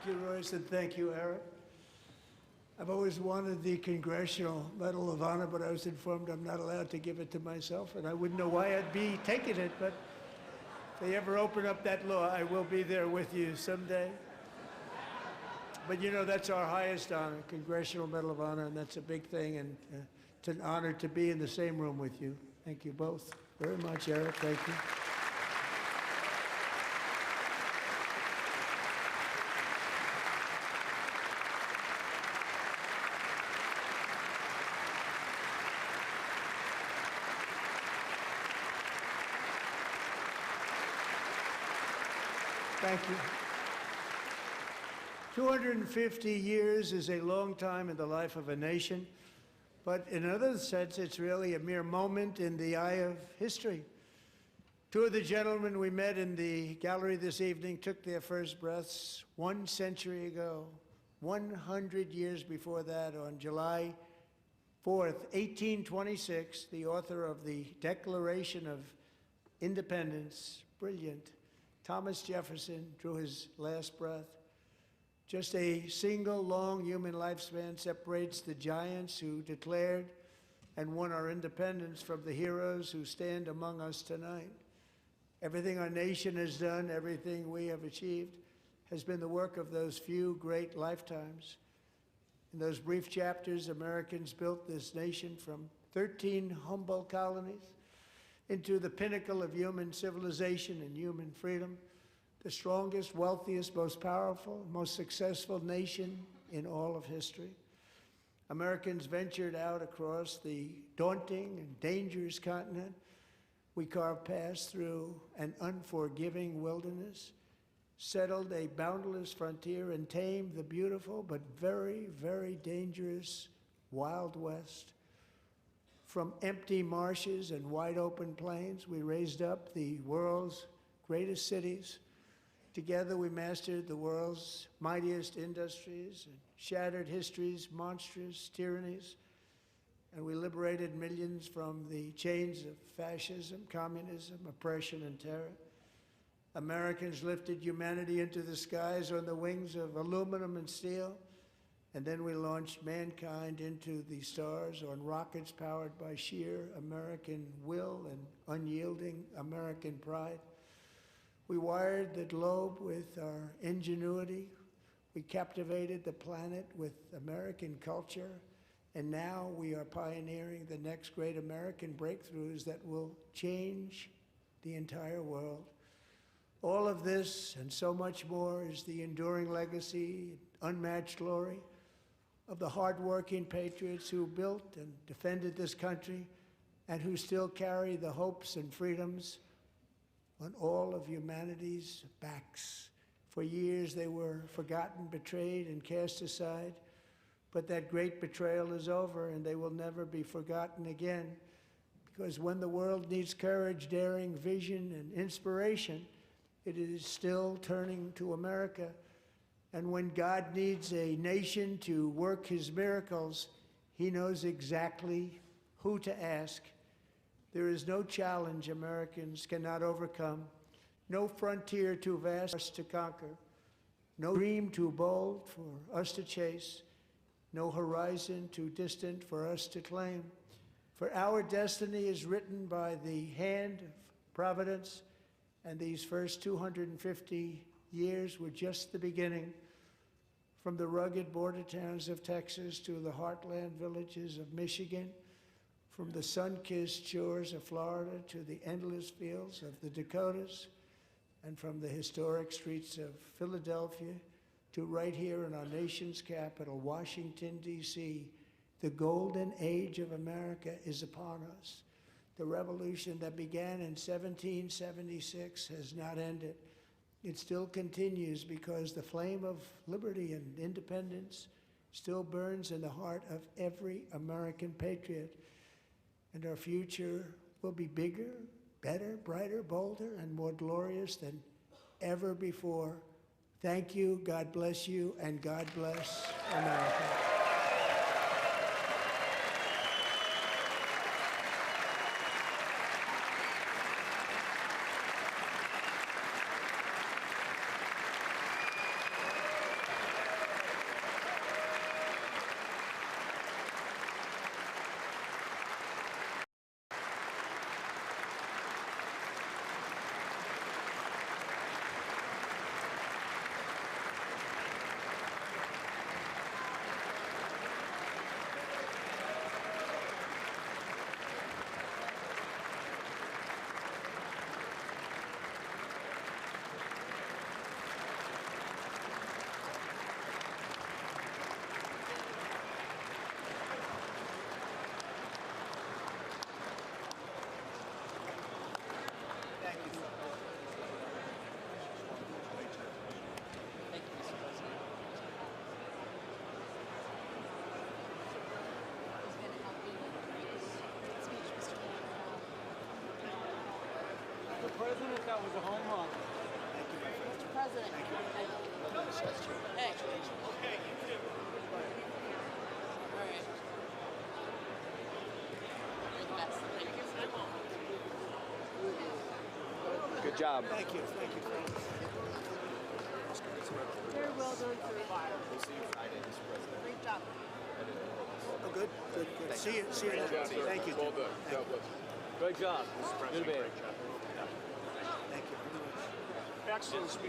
Thank you, Royce, and thank you, Eric. I've always wanted the Congressional Medal of Honor, but I was informed I'm not allowed to give it to myself, and I wouldn't know why I'd be taking it, but if they ever open up that law, I will be there with you someday. But you know, that's our highest honor, Congressional Medal of Honor, and that's a big thing, and it's an honor to be in the same room with you. Thank you both very much, Eric. Thank you. Thank you. 250 years is a long time in the life of a nation, but in another sense, it's really a mere moment in the eye of history. Two of the gentlemen we met in the gallery this evening took their first breaths 1 century ago, 100 years before that, on July 4th, 1826, the author of the Declaration of Independence, brilliant, Thomas Jefferson, drew his last breath. Just a single long human lifespan separates the giants who declared and won our independence from the heroes who stand among us tonight. Everything our nation has done, everything we have achieved, has been the work of those few great lifetimes. In those brief chapters, Americans built this nation from 13 humble colonies into the pinnacle of human civilization and human freedom, the strongest, wealthiest, most powerful, most successful nation in all of history. Americans ventured out across the daunting and dangerous continent. We carved paths through an unforgiving wilderness, settled a boundless frontier, and tamed the beautiful but very, very dangerous Wild West. From empty marshes and wide open plains, we raised up the world's greatest cities. Together, we mastered the world's mightiest industries and shattered history's monstrous tyrannies. And we liberated millions from the chains of fascism, communism, oppression, and terror. Americans lifted humanity into the skies on the wings of aluminum and steel. And then we launched mankind into the stars on rockets powered by sheer American will and unyielding American pride. We wired the globe with our ingenuity. We captivated the planet with American culture. And now we are pioneering the next great American breakthroughs that will change the entire world. All of this and so much more is the enduring legacy, unmatched glory of the hardworking patriots who built and defended this country and who still carry the hopes and freedoms on all of humanity's backs. For years they were forgotten, betrayed, and cast aside. But that great betrayal is over, and they will never be forgotten again. Because when the world needs courage, daring, vision, and inspiration, it is still turning to America. And when God needs a nation to work his miracles, he knows exactly who to ask. There is no challenge Americans cannot overcome, no frontier too vast for us to conquer, no dream too bold for us to chase, no horizon too distant for us to claim. For our destiny is written by the hand of providence, and these first 250 years were just the beginning. From the rugged border towns of Texas to the heartland villages of Michigan, from the sun-kissed shores of Florida to the endless fields of the Dakotas, and from the historic streets of Philadelphia to right here in our nation's capital, Washington, D.C., the golden age of America is upon us. The revolution that began in 1776 has not ended. It still continues because the flame of liberty and independence still burns in the heart of every American patriot. And our future will be bigger, better, brighter, bolder, and more glorious than ever before. Thank you, God bless you, and God bless America. President, that was a home run. Mr. President. Thank you. Hey. Okay, you too. All right. You're the best. Thank you. Good job. Thank you. Thank you. Very well done, sir. We'll see you Friday, Mr. President. Great job. Oh, good. See you. Great job, sir. Thank you. Well done. God bless. Great job. Good man. Thank you. Excellent speech.